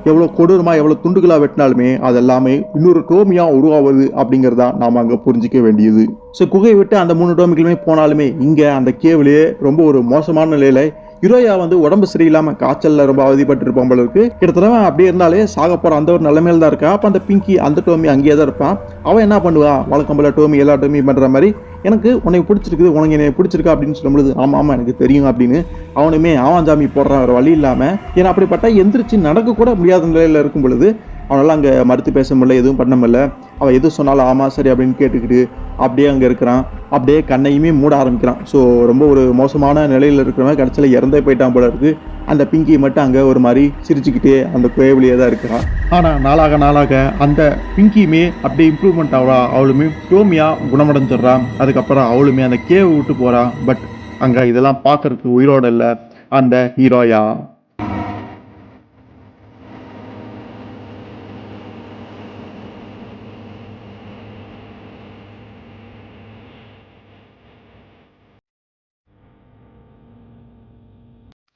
எவ்வளவு கொடூரமா எவ்வளவு துண்டுகளா வெட்டினாலுமே அது எல்லாமே இன்னொரு டோமியா உருவாவது அப்படிங்கறதா நாம அங்க புரிஞ்சிக்க வேண்டியது. ஸோ குகையை விட்டு அந்த 3 டோமிகளுமே போனாலுமே இங்க அந்த கேவ்லயே ரொம்ப ஒரு மோசமான நிலையில ஹீரோயா வந்து உடம்பு சரியில்லாம காய்ச்சல்ல ரொம்ப அவதிப்பட்டு இருப்பான் போல இருக்கு. கிட்டத்தட்ட அப்படியே இருந்தாலே சாக போற அந்த ஒரு நிலைமையில தான் இருக்கா. அப்ப அந்த பிங்கி அந்த டோமி அங்கேயே தான் இருப்பான். அவன் என்ன பண்ணுவா, வழக்கம் போல டோமி எல்லா டோமி பண்ற மாதிரி எனக்கு உனக்கு பிடிச்சிருக்குது, உனக்கு என்ன பிடிச்சிருக்கா அப்படின்னு சொல்லும்போது ஆமா ஆமா எனக்கு தெரியும் அப்படின்னு அவனுமே ஆவாஞ்சாமி போடுறான் ஒரு வழி இல்லாம. ஏன்னா அப்படிப்பட்ட எந்திரிச்சு நடக்க கூட முடியாத நிலையில இருக்கும் பொழுது அவனால அங்கே மறுத்து பேச முடியல, எதுவும் பண்ண முடியல. அவன் எது சொன்னாலும் ஆமா சரி அப்படின்னு கேட்டுக்கிட்டு அப்படியே அங்கே இருக்கிறான். அப்படியே கண்ணையுமே மூட ஆரம்பிக்கிறான். ஸோ ரொம்ப ஒரு மோசமான நிலையில் இருக்கிறவன் கடைசியில் இறந்தே போயிட்டான் போல இருக்கு. அந்த பிங்கி மட்டும் அங்கே ஒரு மாதிரி சிரிச்சுக்கிட்டே அந்த குயவிலேயே தான் இருக்கிறான். ஆனால் நாளாக அந்த பிங்கியுமே அப்படியே இம்ப்ரூவ்மெண்ட் ஆகிறா. அவளுமே டோமியா குணமடைஞ்சிடுறான். அதுக்கப்புறம் அவளுமே அந்த கேவை விட்டு போகிறான். பட் அங்கே இதெல்லாம் பார்க்கறதுக்கு உயிரோட இல்லை அந்த ஹீரோயா.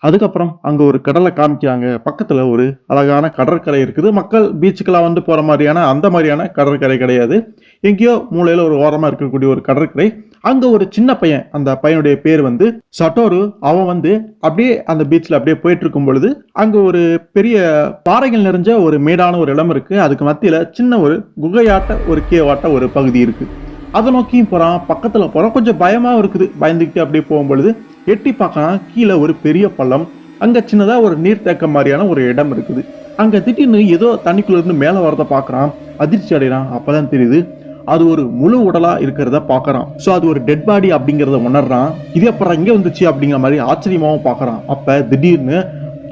அதுக்கப்புறம் அங்க ஒரு கடலை காமிக்கிறாங்க. பக்கத்துல ஒரு அழகான கடற்கரை இருக்குது. மக்கள் பீச்சுக்கெல்லாம் வந்து போற மாதிரியான அந்த மாதிரியான கடற்கரை கிடையாது. எங்கேயோ மூலையில ஒரு ஓரமா இருக்கக்கூடிய ஒரு கடற்கரை. அங்க ஒரு சின்ன பையன், அந்த பையனுடைய பேர் வந்து சட்டோரு. அவன் வந்து அப்படியே அந்த பீச்ல அப்படியே போயிட்டு இருக்கும் பொழுது அங்க ஒரு பெரிய பாறைகள் நிறைஞ்ச ஒரு மேடான ஒரு இடம் இருக்கு. அதுக்கு மத்தியில சின்ன ஒரு குகையாட்ட ஒரு கேவாட்ட ஒரு பகுதி இருக்கு. அதை நோக்கியும் போறான். பக்கத்துல போறான். கொஞ்சம் பயமாவும் இருக்குது. பயந்துக்கிட்டு அப்படியே போகும்பொழுது எட்டி பார்க்கலாம் கீழே ஒரு பெரிய பள்ளம். அங்க சின்னதா ஒரு நீர்த்தேக்கம் மாதிரியான ஒரு இடம் இருக்குது. அங்க திடீர்னு ஏதோ தண்ணிக்குள்ள இருந்து மேல வரத பாக்குறான். அதிர்ச்சி அடைறான். அப்பதான் தெரியுது அது ஒரு முழு உடலா இருக்கிறத பாக்குறான். சோ அது ஒரு டெட் பாடி அப்படிங்கறத உணர்றான். இது அப்புறம் இங்க வந்துச்சு அப்படிங்கிற மாதிரி ஆச்சரியமாவும் பாக்குறான். அப்ப திடீர்னு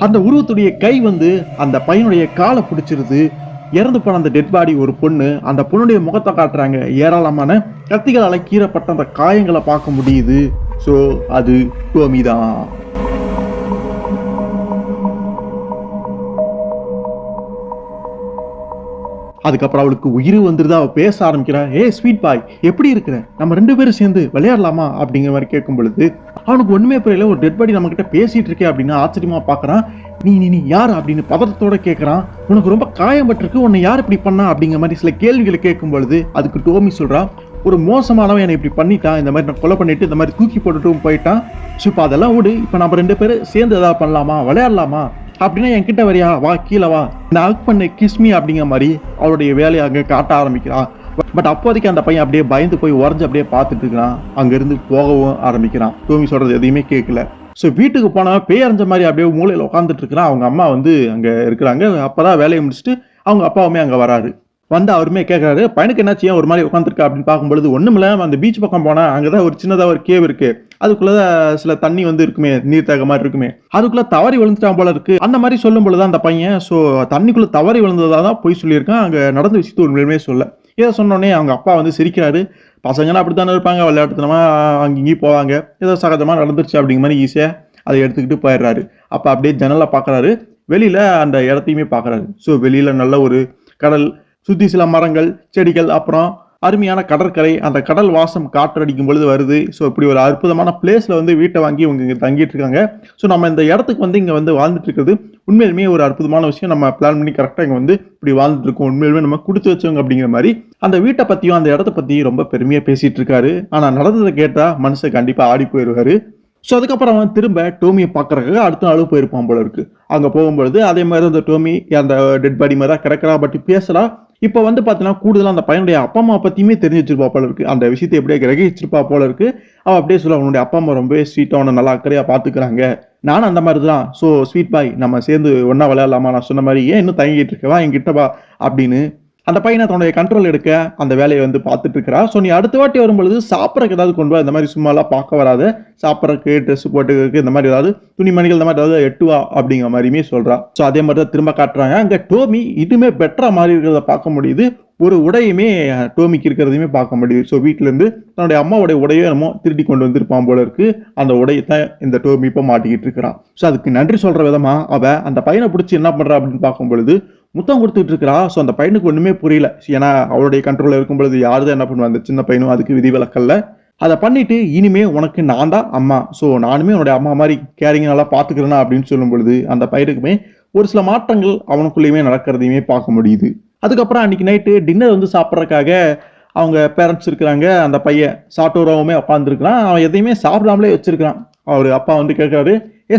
அந்த உருவத்துடைய கை வந்து அந்த பையனுடைய காலை பிடிச்சிருது. இறந்து போன அந்த டெட் பாடி ஒரு பொண்ணு. அந்த பொண்ணுடைய முகத்தை காட்டுறாங்க. ஏராளமான கத்திகளால கீறப்பட்ட அந்த காயங்களை பார்க்க முடியுது. ஸோ அது டோமி தான். அதுக்கப்புறம் அவளுக்கு உயிர் வந்துருது. அவ பேச ஆரம்பிக்கிறா. ஏ ஸ்வீட் பாய் எப்படி இருக்கிற, நம்ம 2 பேரும் சேர்ந்து விளையாடலாமா அப்படிங்கிற மாதிரி கேட்கும் பொழுது அவனுக்கு ஒண்ணுமே புரியல. ஒரு டெட் பாடி நம்ம கிட்ட பேசிட்டு இருக்கே அப்படின்னு ஆச்சரியமா பாக்குறான். நீ நீ நீ யார் அப்படின்னு பதட்டத்தோட கேட்கறான். உனக்கு ரொம்ப காயப்பட்டிருக்கு, உன்னை யார் இப்படி பண்ணா அப்படிங்கிற மாதிரி சில கேள்விகளை கேட்கும் பொழுது அதுக்கு டோமி சொல்றான், ஒரு மோசமானவன் என்னை இப்படி பண்ணிட்டான், இந்த மாதிரி நான் கொலை பண்ணிட்டு இந்த மாதிரி தூக்கி போட்டுட்டும் போயிட்டான். ஸோ இப்போ அதெல்லாம் விடு, இப்போ நம்ம 2 பேரும் சேர்ந்து ஏதாவது பண்ணலாமா, விளையாடலாமா அப்படின்னா என்கிட்ட வரியா, வா கீழே வா, நான் ஹக் பண்ண கிஸ்மி அப்படிங்கிற மாதிரி அவளுடைய வேலையை அங்கே காட்ட ஆரம்பிக்கிறான். பட் அப்போதைக்கு அந்த பையன் அப்படியே பயந்து போய் உறைஞ்சு அப்படியே பார்த்துட்டு இருக்கிறான். அங்கிருந்து போகவும் ஆரம்பிக்கிறான். டோமி சொல்றது எதையுமே கேட்கல. ஸோ வீட்டுக்கு போனவன் பேரஞ்ச மாதிரி அப்படியே மூலையில் உட்காந்துட்டு இருக்கிறான். அவங்க அம்மா வந்து அங்கே இருக்கிறாங்க. அப்பதான் வேலையை முடிச்சுட்டு அவங்க அப்பாவுமே அங்கே வராரு. வந்து அவருமே கேட்கறாரு, பையனுக்கு என்னாச்சு ஏன் ஒரு மாதிரி உட்காந்துருக்கா அப்படின்னு பார்க்கும்பொழுது ஒண்ணுமில்ல, அந்த பீச் பக்கம் போனா அங்கதான் ஒரு சின்னதா ஒரு கேவ் இருக்கு. அதுக்குள்ளதான் சில தண்ணி வந்து இருக்குமே, நீர் தேக்க மாதிரி இருக்குமே, அதுக்குள்ள தவறி விழுந்துட்டான் போல இருக்கு. அந்த மாதிரி சொல்லும் பொழுதுதான் அந்த பையன் சோ தண்ணிக்குள்ள தவறி விழுந்ததான் போய் சொல்லியிருக்கான். அங்க நடந்த விஷயத்த உண்மையுமே சொல்ல. இதை சொன்னோடனே அவங்க அப்பா வந்து சிரிக்கிறாரு. பசங்கன்னா அப்படித்தானே இருப்பாங்க, விளையாட்டுத்தனமா அங்கேயும் போவாங்க, ஏதோ சகஜமா நடந்துருச்சு அப்படிங்கிற மாதிரி ஈஸியா அதை எடுத்துக்கிட்டு போயிடுறாரு. அப்ப அப்படியே ஜன்னல்ல பாக்குறாரு. வெளியில அந்த இடத்தையுமே பாக்குறாரு. சோ வெளியில நல்ல ஒரு கடல், சுத்தி சில மரங்கள், செடிகள், அப்புறம் அருமையான கடற்கரை. அந்த கடல் வாசம் காற்றடிக்கும் பொழுது வருது. ஸோ இப்படி ஒரு அற்புதமான பிளேஸ்ல வந்து வீட்டை வாங்கி இவங்க இங்கே தங்கிட்டு இருக்காங்க. ஸோ நம்ம இந்த இடத்துக்கு வந்து இங்கே வந்து வாழ்ந்துட்டு இருக்கிறது உண்மையிலுமே ஒரு அற்புதமான விஷயம். நம்ம பிளான் பண்ணி கரெக்டாக இங்கே வந்து இப்படி வாழ்ந்துட்டு இருக்கோம், உண்மையிலுமே நம்ம கொடுத்து வச்சவங்க அப்படிங்கிற மாதிரி அந்த வீட்டை பத்தியும் அந்த இடத்த பத்தியும் ரொம்ப பெருமையா பேசிட்டு இருக்காரு. ஆனா நடந்ததை கேட்டா மனுஷன் கண்டிப்பா ஆடி போயிடுவாரு. ஸோ அதுக்கப்புறம் அவன் திரும்ப டோமியை பார்க்கறதுக்கு அடுத்த நாளும் போயிருப்பான் போல இருக்கு. அங்க போகும்பொழுது அதே மாதிரி அந்த டோமி அந்த டெட் பாடி மாதிரி தான் கிடக்கிறா. பட் பேசலாம். இப்போ வந்து பார்த்தீங்கன்னா கூடுதலாக அந்த பையனுடைய அப்பா அம்மா பற்றியுமே தெரிஞ்சு வச்சிருப்பா போல இருக்கு. அந்த விஷயத்தை எப்படியே கிரகிச்சிருப்பா போல இருக்கு. அவன் அப்படியே சொல்ல, அவனுடைய அப்பா அம்மா ரொம்ப ஸ்வீட்டாக அவனை நல்லா அக்கறையாக பார்த்துக்கிறாங்க, நானும் அந்த மாதிரி தான். ஸோ ஸ்வீட் பாய் நம்ம சேர்ந்து ஒன்றா விளையாடலாமா, நான் சொன்ன மாதிரி ஏன் இன்னும் தங்கிட்டு இருக்கவா என்கிட்ட வா அப்படின்னு அந்த பையனை தன்னுடைய கண்ட்ரோல் எடுக்க அந்த வேலையை வந்து பார்த்துட்டு இருக்கிறா. ஸோ நீ அடுத்த வாட்டி வரும்பொழுது சாப்பிட்றதுக்கு ஏதாவது கொண்டு வா, இந்த மாதிரி சும்மாலாம் பார்க்க வராது, சாப்பிட்றதுக்கு ட்ரெஸ் போட்டுக்கிறதுக்கு இந்த மாதிரி ஏதாவது துணிமணிகள் இந்த மாதிரி ஏதாவது எட்டுவா அப்படிங்கிற மாதிரியுமே சொல்றா. ஸோ அதே மாதிரி தான் திரும்ப காட்டுறாங்க. அங்கே டோமி இதுமே பெட்டரா மாதிரி இருக்கிறத பார்க்க முடியுது. ஒரு உடையுமே டோமிக்கு இருக்கிறதையுமே பார்க்க முடியுது. ஸோ வீட்டுல இருந்து தன்னுடைய அம்மாவுடைய உடையோ என்னமோ திருடி கொண்டு வந்திருப்பான் போல இருக்கு. அந்த உடையை தான் இந்த டோமி இப்போ மாட்டிக்கிட்டு இருக்கிறான். ஸோ அதுக்கு நன்றி சொல்ற விதமா அவ அந்த பையனை பிடிச்சி என்ன பண்றா அப்படின்னு பார்க்கும் பொழுது முத்தம் கொடுத்துட்டு இருக்கிறா. ஸோ அந்த பையனுக்கு ஒண்ணுமே புரியல. ஏன்னா அவளுடைய கண்ட்ரோல்ல இருக்கும் பொழுது யாருதான் என்ன பண்ணுவா, அந்த சின்ன பையனும் அதுக்கு விதிவிலக்கல்ல. அதை பண்ணிட்டு இனிமே உனக்கு நான் தான் அம்மா, ஸோ நானுமே உன்னுடைய அம்மா மாதிரி கேரிங் நல்லா பார்த்துக்கிறேன்னா அப்படின்னு சொல்லும் பொழுது அந்த பையனுக்குமே ஒரு சில மாற்றங்கள் அவனுக்குள்ளேயுமே நடக்கிறதையுமே பார்க்க முடியுது. அதுக்கப்புறம் அன்னைக்கு நைட்டு டின்னர் வந்து சாப்பிட்றதுக்காக அவங்க பேரண்ட்ஸ் இருக்கிறாங்க. அந்த பையன் சாட்டோராவுமே உட்காந்துருக்கிறான். அவன் எதையுமே சாப்பிடாமலே வச்சிருக்கான். அவரு அப்பா வந்து கேட்கிறாரு,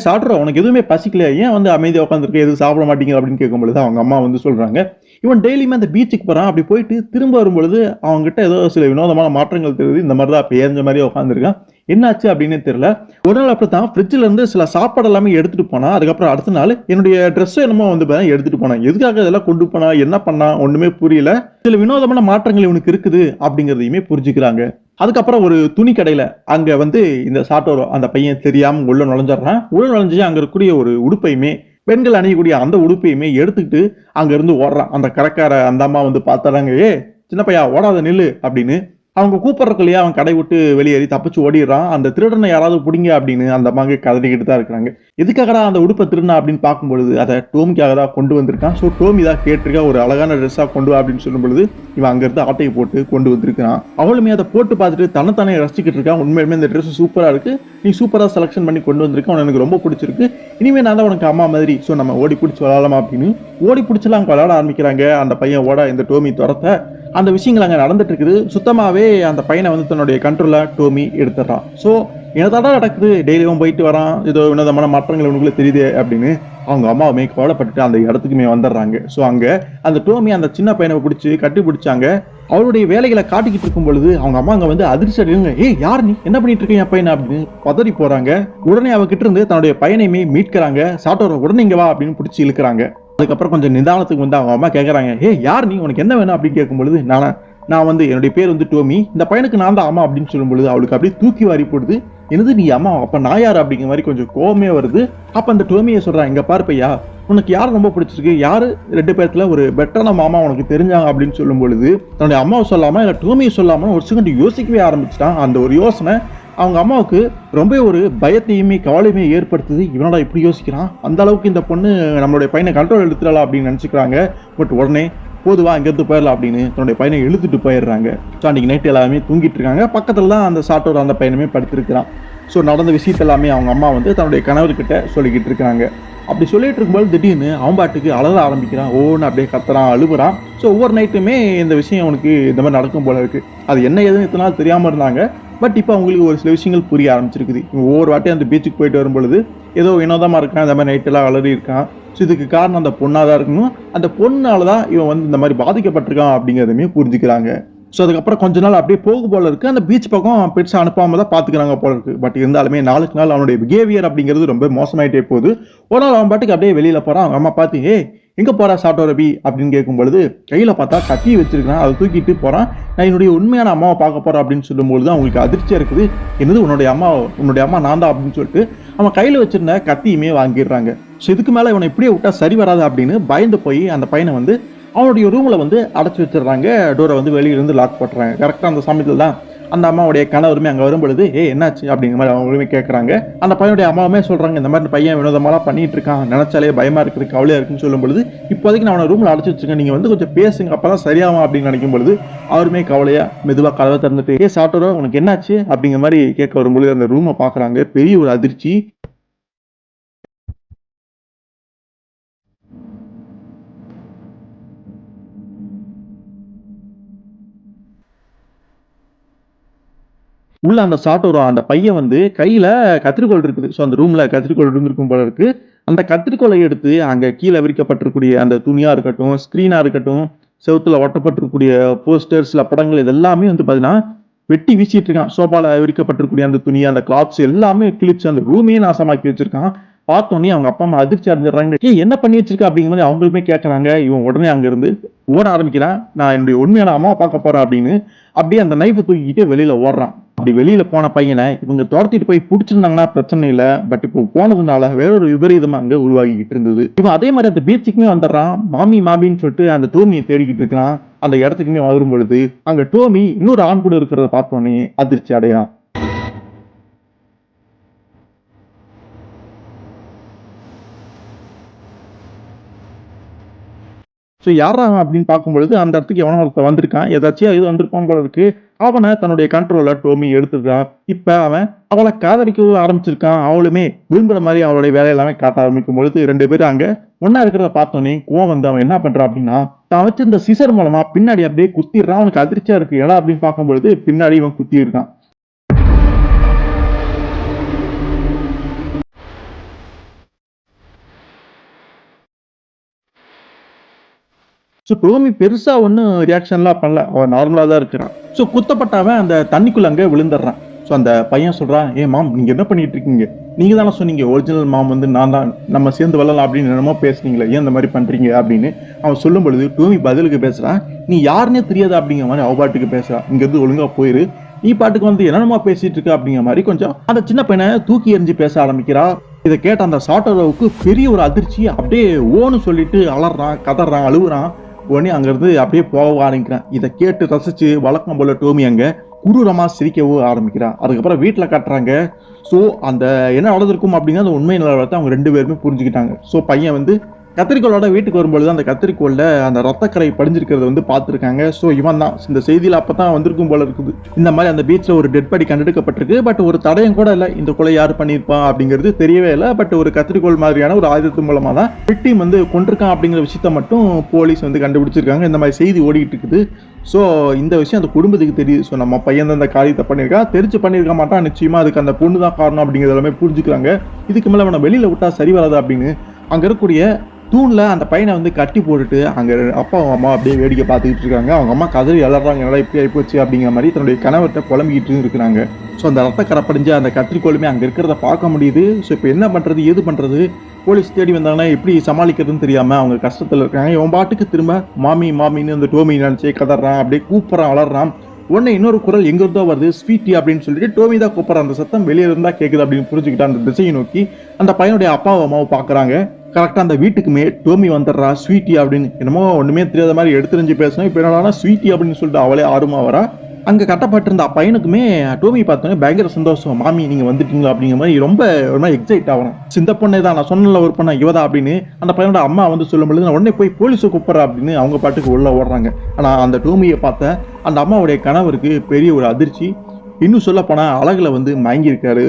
சாட்டோரா உனக்கு எதுவுமே பசிக்கலையா? ஏன் வந்து அமைதியா உட்காந்துருக்க? எதுவும் சாப்பிட மாட்டீங்க அப்படின்னு கேட்கும்பொழுது அவங்க அம்மா வந்து சொல்றாங்க, இவன் டெய்லியுமே அந்த பீச்சுக்கு போறான். அப்படி போயிட்டு திரும்ப வரும்பொழுது அவன்கிட்ட ஏதோ சில வினோதமான மாற்றங்கள் தெரியுது. இந்த மாதிரி தான் பேஞ்ச மாதிரியே உட்காந்துருக்கான். என்னாச்சு அப்படின்னு தெரியல. ஒரு நாள் அப்படித்தான் ஃப்ரிட்ஜ்ல இருந்து சில சாப்பாடு எல்லாமே எடுத்துட்டு போனா. அதுக்கப்புறம் அடுத்த நாள் என்னுடைய ட்ரெஸ் என்னமோ வந்து எடுத்துட்டு போனான். எதுக்காக இதெல்லாம் கொண்டு போனா, என்ன பண்ணா ஒண்ணுமே புரியல. சில வினோதமான மாற்றங்கள் இவனுக்கு இருக்குது அப்படிங்கிறதையுமே புரிஞ்சுக்கிறாங்க. அதுக்கப்புறம் ஒரு துணி கடையில அங்க வந்து இந்த சாட்டோரோ அந்த பையன் தெரியாம உள்ள நுழைஞ்சிடறான். உள்ள நுழைஞ்சு அங்க இருக்கக்கூடிய ஒரு உடுப்பையுமே பெண்கள் அணியக்கூடிய அந்த உடுப்பையுமே எடுத்துக்கிட்டு அங்க இருந்து ஓடுறான். அந்த கடைக்கார அந்த அம்மா வந்து பார்த்தாங்க, சின்ன பையா ஓடாத நில்லு அப்படின்னு. அவங்க கூப்பிடுறதுக்குள்ளேயே அவன் கடை விட்டு வெளியேறி தப்பிச்சு ஓடிடுறான். அந்த திருடனை யாராவது பிடிங்க அப்படின்னு அந்த அம்மாங்க கதறிக்கிட்டு தான் இருக்கிறாங்க. எதுக்காகடா அந்த உடுப்பை திருடினா அப்படின்னு பார்க்கும்பொழுது அதை டோமிக்காக தான் கொண்டு வந்திருக்கான். ஸோ டோமி தான் கேட்டிருக்கா, ஒரு அழகான ட்ரெஸ்ஸாக கொண்டு வா அப்படின்னு சொல்லும் பொழுது இவன் அங்கிருந்து ஆட்டையை போட்டு கொண்டு வந்திருக்கான். அவளுமே அதை போட்டு பார்த்துட்டு தன்னைத்தானே ரசிச்சுக்கிட்டு இருக்கான். உண்மையுமே இந்த ட்ரெஸ் சூப்பரா இருக்கு, நீ சூப்பரா செலக்ஷன் பண்ணி கொண்டு வந்திருக்க, எனக்கு ரொம்ப பிடிச்சிருக்கு, இனிமே நான் தான் உனக்கு அம்மா மாதிரி, ஸோ நம்ம ஓடி பிடிச்சி விளாடலாமா அப்படின்னு ஓடி பிடிச்சலாம் விளாட ஆரம்பிக்கிறாங்க. அந்த பையன் ஓட இந்த டோமி துரத்த அந்த விஷயங்கள் அங்கே நடந்துட்டு இருக்குது. சுத்தமாவே அந்த பையனை வந்து தன்னுடைய கண்ட்ரோல டோமி எடுத்துடுறான். ஸோ என்னதான் நடக்குது, டெய்லியும் போயிட்டு வரான், ஏதோ வினோதமான மாற்றங்கள் உனக்குள்ள தெரியுது அப்படின்னு அவங்க அம்மாவுமே கவலைப்பட்டுட்டு அந்த இடத்துக்குமே வந்துடுறாங்க. ஸோ அங்க அந்த டோமி அந்த சின்ன பையனை பிடிச்சி கட்டி பிடிச்சாங்க. அவருடைய வேலைகளை காட்டிக்கிட்டு இருக்கும் பொழுது அவங்க அம்மா அங்க வந்து அதிர்ச்சி அடையுங்க, யார் நீ, என்ன பண்ணிட்டு இருக்கீங்க பையனை அப்படின்னு பதறி போறாங்க. உடனே அவகிட்ட இருந்து தன்னுடைய பையனையுமே மீட்கிறாங்க. சாட்டோர உடனே இங்க வா அப்படின்னு பிடிச்சி இழுக்கிறாங்க. அதுக்கப்புறம் கொஞ்சம் நிதானத்துக்கு வந்து அவங்க அம்மா கேட்கறாங்க, யார் நீ, உனக்கு என்ன வேணும் அப்படின்னு கேட்கும் பொழுது நான் வந்து என்னுடைய பேர் வந்து டோமி, இந்த பையனுக்கு நான் தான் அம்மா அப்படின்னு சொல்லும் பொழுது அவளுக்கு அப்படியே தூக்கி வாரி போடுது. என்னது நீ அம்மா, அப்ப நான் யார் அப்படிங்கிற மாதிரி கொஞ்சம் கோவமே வருது. அப்ப அந்த டோமியை சொல்றான், இங்க பாரு பையா, உனக்கு யார் ரொம்ப பிடிச்சிருக்கு, யாரு ரெண்டு பேர்த்துல ஒரு பெட்டரான மாமா உனக்கு தெரிஞ்சாங்க அப்படின்னு சொல்லும் பொழுது தன்னுடைய அம்மாவை சொல்லாம இல்ல டோமியை சொல்லாம ஒரு செகண்ட் யோசிக்கவே ஆரம்பிச்சிட்டான். அந்த ஒரு யோசனை அவங்க அம்மாவுக்கு ரொம்ப ஒரு பயத்தையுமே கவலையுமே ஏற்படுத்துது. இவனோட இப்படி யோசிக்கிறான், அந்த அளவுக்கு இந்த பொண்ணு நம்மளுடைய பையனை கண்ட்ரோல் எடுத்துடலாம் அப்படின்னு நினைச்சுக்கிறாங்க. பட் உடனே போதுவா இங்கிருந்து போயிடலாம் அப்படின்னு தன்னுடைய பையனை இழுத்துட்டு போயிடுறாங்க. ஸோ அன்னைக்கு நைட்டு எல்லாமே தூங்கிட்டு இருக்காங்க. பக்கத்துல தான் அந்த சாட்டோர் அந்த பையனுமே படுத்திருக்கிறான். ஸோ நடந்த விஷயத்த எல்லாமே அவங்க அம்மா வந்து தன்னுடைய கணவர்கிட்ட சொல்லிக்கிட்டு இருக்காங்க. அப்படி சொல்லிட்டு இருக்கும்போது திடீர்னு அவன் பாட்டுக்கு அழக ஆரம்பிக்கிறான். ஓன்னு அப்படியே கத்துறான், அழுகுறான். ஸோ ஒவ்வொரு நைட்டுமே இந்த விஷயம் அவனுக்கு இந்த மாதிரி நடக்கும் போல இருக்கு. அது என்ன ஏதுன்னு இத்தனை நாள் தெரியாம இருந்தாங்க. பட் இப்போ அவங்களுக்கு ஒரு சில விஷயங்கள் புரிய ஆரம்பிச்சிருக்குது. ஒவ்வொரு வாட்டியும் அந்த பீச்சுக்கு போயிட்டு வரும்பொழுது ஏதோ வினோதமா இருக்கான், இந்த மாதிரி நைட்டெல்லாம் அலறி இருக்கான். ஸோ இதுக்கு காரணம் அந்த பொண்ணாக தான் இருக்கணும். அந்த பொண்ணால தான் இவன் வந்து இந்த மாதிரி பாதிக்கப்பட்டிருக்கான் அப்படிங்கிறதுமே புரிஞ்சுக்கிறாங்க. ஸோ அதுக்கப்புறம் கொஞ்ச நாள் அப்படியே போக போல இருக்கு. அந்த பீச் பக்கம் பெருசாக அனுப்பாம தான் பார்த்துக்கிறாங்க போல இருக்கு. பட் இருந்தாலுமே நாளுக்கு நாள் அவனுடைய பிஹேவியர் அப்படிங்கிறது ரொம்ப மோசமாயிட்டே போகுது. ஒரு நாள் அவன் பாட்டுக்கு அப்படியே வெளியில போறான். அவங்க அம்மா பார்த்து, எங்க போறா சாட்டோ ரபி அப்படின்னு கேட்கும் பொழுது கையில பார்த்தா கத்தி வச்சிருக்கான். அதை தூக்கிட்டு போறான். நான் என்னுடைய உண்மையான அம்மாவை பார்க்க போறேன் அப்படின்னு சொல்லும்போது தான் அவங்களுக்கு அதிர்ச்சியா இருக்குது. என்னது உன்னுடைய அம்மா நான் தான் அப்படின்னு சொல்லிட்டு அவன் கையில வச்சிருந்த கத்தியுமே வாங்கிடுறாங்க. ஸோ இதுக்கு மேல இவனை இப்படியே விட்டா சரி வராது அப்படின்னு பயந்து போய் அந்த பையனை வந்து அவனுடைய ரூம்ல வந்து அடைச்சி வச்சிடுறாங்க. டோரை வந்து வெளியிலிருந்து லாக் போட்டுறாங்க. கரெக்டா அந்த சமயத்தில் தான் அந்த அம்மாவுடைய கணவருமே அங்கே வரும்பொழுது என்னாச்சு அப்படிங்கிற மாதிரி அவங்களுமே கேட்குறாங்க. அந்த பையனுடைய அம்மாவுமே சொல்றாங்க, இந்த மாதிரி பையன் வினோதமாலாம் பண்ணிட்டு இருக்கான், நினைச்சாலே பயமா இருக்குது, கவலையா இருக்குன்னு சொல்லும் பொழுது இப்போதைக்கு நான் அவனை ரூம்ல அடைச்சி வச்சிருக்கேன், நீங்க வந்து கொஞ்சம் பேசுங்க, அப்பதான் சரியாகும் அப்படின்னு நினைக்கும் பொழுது அவருமே கவலையா மெதுவாக கதவை திறந்துட்டு சாட்டோரோ உனக்கு என்னாச்சு அப்படிங்கிற மாதிரி கேட்க வரும்பொழுது அந்த ரூமை பார்க்குறாங்க. பெரிய ஒரு அதிர்ச்சி. உள்ள அந்த சாட்டோரோ அந்த பையன் வந்து கையில கத்திரிக்கோல் இருக்குது. ஸோ அந்த ரூம்ல கத்திரிக்கோல் இருந்திருக்கும் போல இருக்கு. அந்த கத்திரிக்கோலை எடுத்து அங்க கீழே விரிக்கப்பட்டிருக்கக்கூடிய அந்த துணியா இருக்கட்டும், ஸ்கிரீனா இருக்கட்டும், செவுத்துல ஒட்டப்பட்டிருக்கக்கூடிய போஸ்டர், சில படங்கள் இது எல்லாமே வந்து பாத்தீங்கன்னா வெட்டி வீசிட்டு இருக்கான். சோபால விரிக்கப்பட்டிருக்கக்கூடிய அந்த துணி, அந்த கிளாத்ஸ் எல்லாமே கிழிச்சு அந்த ரூமையே நாசமாக்கி வச்சிருக்கான். பார்த்தோன்னே அவங்க அப்பா அம்மா அதிர்ச்சி அடைஞ்சிடறாங்க. என்ன பண்ணி வச்சிருக்க அப்படிங்கிற மாதிரி அவங்களுமே கேட்கறாங்க. இவன் உடனே அங்க இருந்து ஓட ஆரம்பிக்கிறான். நான் என்னுடைய உண்மையான அம்மாவை பார்க்க போறேன் அப்படின்னு அப்படியே அந்த நைஃபை தூக்கிக்கிட்டு வெளியில ஓடுறான். அப்படி வெளியில போன பையனை இவங்க துரத்திட்டு போய் பிடிச்சிருந்தாங்கன்னா பிரச்சனை இல்லை. பட் இப்போ போனதுனால வேறொரு விபரீதம் அங்க உருவாகிக்கிட்டு இருந்தது. இவன் அதே மாதிரி அந்த பீச்சுக்குமே வந்துடுறான். மாமின்னு சொல்லிட்டு அந்த டோமியை தேடிக்கிட்டு இருக்கான். அந்த இடத்துக்குமே வரும் பொழுது அங்க டோமி இன்னொரு ஆண் கூட இருக்கிறத பார்த்தோன்னே அதிர்ச்சி அடையான். ஸோ யாரா அப்படின்னு பார்க்கும்பொழுது அந்த இடத்துக்கு எவனோ ஒருத்தன் வந்திருக்கான். ஏதாச்சும் இது வந்திருப்பான் போல இருக்கு. அவனை தன்னுடைய கண்ட்ரோல்ல டோமி எடுத்துருக்கான். இப்ப அவன் அவளை காதலிக்கவும் ஆரம்பிச்சிருக்கான். அவளுமே விரும்புற மாதிரி அவளுடைய வேலை எல்லாமே காட்ட ஆரம்பிக்கும் பொழுது 2 பேரும் அங்க ஒன்னா இருக்கிறத பார்த்தோன்னே கோவம் வந்து அவன் என்ன பண்றான் அப்படின்னா, தான் வச்சிருந்த சிசர் மூலமா பின்னாடி அப்படியே குத்திடுறான். அவனுக்கு அதிர்ச்சியா இருக்கு. ஏடா அப்படின்னு பார்க்கும்பொழுது பின்னாடி இவன் குத்தி இருக்கான். டோமி பெருசா ஒன்னும் ரியாக்ஷன்லாம் பண்ணல. அவன் நார்மலா தான் இருக்கிறான். குத்தப்பட்டவன் அந்த தண்ணிக்குள்ள அங்க விழுந்துடுறான். அந்த பையன் சொல்றான், ஏ மாம் நீங்க என்ன பண்ணிட்டு இருக்கீங்க? நீங்க தானே சொன்னீங்க ஒரிஜினல் மாம் வந்து நான் தான், நம்ம சேர்ந்து வரலாம் அப்படின்னு என்னமோ பேசுனீங்களே, ஏன் இந்த மாதிரி பண்றீங்க அப்படின்னு அவன் சொல்லும் பொழுது டோமி பதிலுக்கு பேசுறான், நீ யாருன்னே தெரியாது அப்படிங்கிற மாதிரி அவ பாட்டுக்கு பேசுறான். இங்க இருந்து ஒழுங்கா போயிரு, நீ பாட்டுக்கு வந்து என்னென்னமா பேசிட்டு இருக்க அப்படிங்கிற மாதிரி கொஞ்சம் அந்த சின்ன பையனை தூக்கி எறிஞ்சு பேச ஆரம்பிக்கிறா. இதை கேட்ட அந்த சாட்டோவுக்கு பெரிய ஒரு அதிர்ச்சி. அப்படியே ஓன்னு சொல்லிட்டு அலறான், கதறான், அழுகுறான். உடனே அங்கிருந்து அப்படியே போக ஆரம்பிக்கிறான். இதை கேட்டு ரசிச்சு வழக்கம் போல டோமி அங்க குரூரமா சிரிக்கவும் ஆரம்பிக்கிறான். அதுக்கப்புறம் வீட்டுல காட்டுறாங்க. அந்த என்ன நடந்திருக்கும் அப்படின்னா அந்த உண்மை நிலவரத்தை அவங்க 2 பேருமே புரிஞ்சுக்கிட்டாங்க. பையன் வந்து கத்திரிக்கோளோட வீட்டுக்கு வரும்பொழுது அந்த கத்திரிக்கோள்ல அந்த ரத்தக்கரை படிஞ்சிருக்கிறத வந்து பார்த்துருக்காங்க. இவன் தான் இந்த செய்தியில அப்பதான் வந்திருக்கும் போல இருக்குது. இந்த மாதிரி அந்த பீச்ல ஒரு டெட் பாடி கண்டெடுக்கப்பட்டிருக்கு. பட் ஒரு தடயம் கூட இல்லை, இந்த கொலை யாரு பண்ணியிருப்பான் அப்படிங்கிறது தெரியவே இல்லை. பட் ஒரு கத்திரிக்கோள் மாதிரியான ஒரு ஆயுதத்து மூலமா தான் விக்டிம் வந்து கொண்டிருக்கான் அப்படிங்கிற விஷயத்த மட்டும் போலீஸ் வந்து கண்டுபிடிச்சிருக்காங்க. இந்த மாதிரி செய்தி ஓடிட்டு இருக்குது. இந்த விஷயம் அந்த குடும்பத்துக்கு தெரியுது. நம்ம பையன் தான் அந்த காரியத்தை பண்ணியிருக்கான், தெரிஞ்சு பண்ணியிருக்க மாட்டான், நிச்சயமா அதுக்கு அந்த பொண்ணு தான் காரணம் அப்படிங்கிறது எல்லாமே புரிஞ்சுக்கிறாங்க. இதுக்கு மேல அவனை வெளியில விட்டா சரி வராது அப்படின்னு அங்க இருக்கக்கூடிய தூண்ல அந்த பையனை வந்து கட்டி போட்டுட்டு அங்க அப்பா அம்மா அப்படியே வேடிக்கை பார்த்துக்கிட்டு இருக்காங்க. அவங்க அம்மா கதறி அலறாங்க, என்னடா இப்படி ஆயிப்போச்சு அப்படிங்கிற மாதிரி தன்னுடைய கணவர்கிட்ட புலம்பிக்கிட்டு இருக்கிறாங்க. அந்த ரத்த கரப்படிஞ்ச அந்த கத்திரிக்கோளுமே அங்க இருக்கிறத பார்க்க முடியுது. இப்போ என்ன பண்றது ஏது பண்றது, போலீஸ் தேடி வந்தாங்கன்னா எப்படி சமாளிக்கிறதுன்னு தெரியாம அவங்க கஷ்டத்துல இருக்காங்க. இவன் பாட்டுக்கு திரும்ப மாமி மாமின்னு அந்த டோமி நினைச்சே கதறான், அப்படியே கூப்பிடுறான், அலறான். உடனே இன்னொரு குரல் எங்க இருந்தோ வருது, ஸ்வீட்டி அப்படின்னு சொல்லிட்டு டோமி தான் கூப்பிடுறான். அந்த சத்தம் வெளியே இருந்தா கேட்குது அப்படின்னு புரிஞ்சுக்கிட்டு அந்த திசையை நோக்கி அந்த பையனுடைய அப்பாவும் அம்மாவும் பாக்குறாங்க. கரெக்டா அந்த வீட்டுக்குமே டோமி வந்துடுறா. ஸ்வீட்டி அப்படின்னு என்னமோ ஒண்ணுமே தெரியாத மாதிரி எடுத்துரிஞ்சு பேசணும். இப்போ என்னன்னா ஸ்வீட்டி அப்படின்னு சொல்லிட்டு அவளே ஆர்வமா வரா. அங்க கட்டப்பட்டிருந்த பையனுக்குமே டோமி பார்த்தோன்னே பயங்கர சந்தோஷம். மாமி நீங்க வந்துட்டீங்களா அப்படிங்கிற மாதிரி ரொம்ப எக்ஸைட் ஆகணும். இந்த பொண்ணை தான் நான் சொன்னல ஒரு பொண்ணா இவதா அப்படின்னு அந்த பையனோட அம்மா வந்து சொல்லும் பொழுது நான் உடனே போய் போலீஸை கூப்பிட்றா அப்படின்னு அவங்க பாட்டுக்கு உள்ள ஓடுறாங்க. ஆனா அந்த டோமியை பார்த்த அந்த அம்மாவுடைய கணவருக்கு பெரிய ஒரு அதிர்ச்சி. இன்னும் சொல்ல போனா அழகுல வந்து மயங்கியிருக்காரு.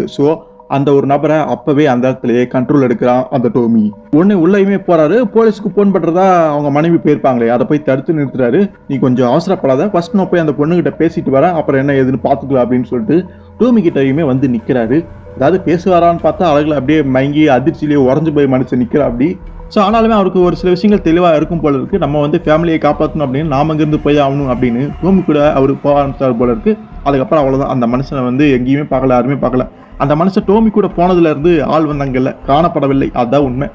அந்த ஒரு நபரை அப்பவே அந்த இடத்துலயே கண்ட்ரோல் எடுக்கிறான் அந்த டோமி. உடனே உள்ளயுமே போறாரு. போலீஸ்க்கு போன் பண்றதா அவங்க மனைவி போயிருப்பாங்களே, அதை போய் தடுத்து நிறுத்துறாரு. நீ கொஞ்சம் அவசரப்படாத, ஃபர்ஸ்ட் நான் போய் அந்த பொண்ணுகிட்ட பேசிட்டு வரேன், அப்புறம் என்ன ஏதுன்னு பாத்துக்கலாம் அப்படின்னு சொல்லிட்டு டோமி கிட்டயுமே வந்து நிக்கிறாரு. அதாவது பேசுவாரான்னு பார்த்தா அழகுல அப்படியே மயங்கி அதிர்ச்சியிலேயே உறைஞ்சு போய் மனுஷன் நிக்கிறா அப்படி. ஆனாலுமே அவருக்கு ஒரு சில விஷயங்கள் தெளிவா இருக்கும் போல இருக்கு. நம்ம வந்து ஃபேமிலியை காப்பாற்றணும் அப்படின்னு நாம இங்கிருந்து போய் ஆகணும் அப்படின்னு டோமி கூட அவரு போக ஆரம்பிச்சார் போல இருக்கு. அதுக்கப்புறம் அவ்வளவுதான், அந்த மனுஷனை வந்து எங்கேயுமே பார்க்கல, யாருமே பார்க்கல. அந்த மனுஷன் டோமி கூட போனதுல இருந்து ஆள் வந்தாங்கல்ல, காணப்படவில்லை. அதுதான் உண்மை.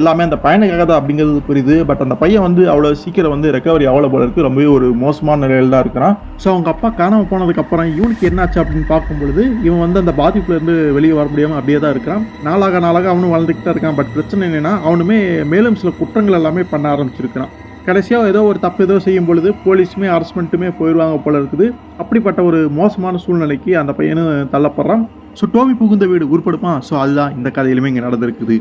எல்லாமே அந்த பையனுக்காக தான் அப்படிங்கிறது புரியுது. பட் அந்த பையன் வந்து அவ்வளவு சீக்கிரம் வந்து ரெக்கவரி அவ்வளோ போல இருக்கு. ரொம்பவே ஒரு மோசமான நிலையில தான் இருக்கிறான். அவங்க அப்பா காணாம போனதுக்கு அப்புறம் இவனுக்கு என்னாச்சு அப்படின்னு பார்க்கும் பொழுது இவன் வந்து அந்த பாதிப்புல இருந்து வெளியே வர முடியாம அப்படியே தான் இருக்கிறான். நாளாக அவனும் வளர்ந்துக்கிட்டு தான் இருக்கான். பட் பிரச்சனை என்னன்னா அவனுமே மேலும் சில குற்றங்கள் எல்லாமே பண்ண ஆரம்பிச்சிருக்கிறான். கடைசியாக ஏதோ ஒரு தப்பு ஏதோ செய்யும் பொழுது போலீஸுமே அரஸ்ட்மெண்ட்டுமே போயிடுவாங்க போல இருக்குது. அப்படிப்பட்ட ஒரு மோசமான சூழ்நிலைக்கு அந்த பையனும் தள்ளப்படுறான். டோமி புகுந்த வீடு உருப்படுமா? அதுதான் இந்த கதையிலுமே இங்கே நடந்திருக்குது.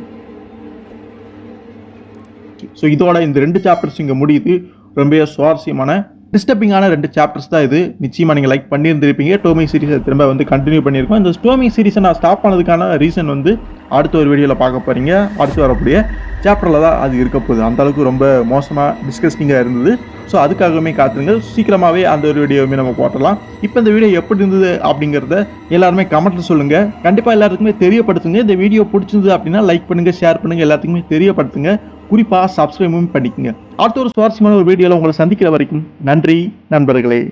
இதோட இந்த 2 சாப்டர்ஸ் இங்கே முடியுது. ரொம்ப சுவாரஸ்யமான டிஸ்டர்பிங்கான 2 சாப்டர்ஸ் தான் இது. நிச்சயமா நீங்கள் லைக் பண்ணியிருந்திருப்பீங்க. டோமி சீரிஸை திரும்ப வந்து கண்டினியூ பண்ணியிருக்கோம். இந்த டோமி சீரிஸை நான் ஸ்டாப் பண்ணதுக்கான ரீசன் வந்து அடுத்த ஒரு வீடியோவில் பார்க்க போகிறீங்க. அடுத்து வரக்கூடிய சாப்டரில் தான் அது இருக்க போகுது. அந்த அளவுக்கு ரொம்ப மோசமாக டிஸ்கஸ்டிங்காக இருந்தது. அதுக்காகவே காத்துருங்க. சீக்கிரமாகவே அந்த ஒரு வீடியோவுமே நம்ம போட்டலாம். இப்போ இந்த வீடியோ எப்படி இருந்தது அப்படிங்கிறத எல்லாருமே கமெண்ட்ல சொல்லுங்க. கண்டிப்பாக எல்லாருக்குமே தெரியப்படுத்துங்க. இந்த வீடியோ பிடிச்சிருந்தது அப்படின்னா லைக் பண்ணுங்க, ஷேர் பண்ணுங்க, எல்லாத்துக்குமே தெரியப்படுத்துங்க. குறிப்பாக சப்ஸ்கிரைபும் பண்ணிக்கங்க. அடுத்த ஒரு சுவாரஸ்யமான ஒரு வீடியோவில் உங்களை சந்திக்கிற வரைக்கும் நன்றி நண்பர்களே.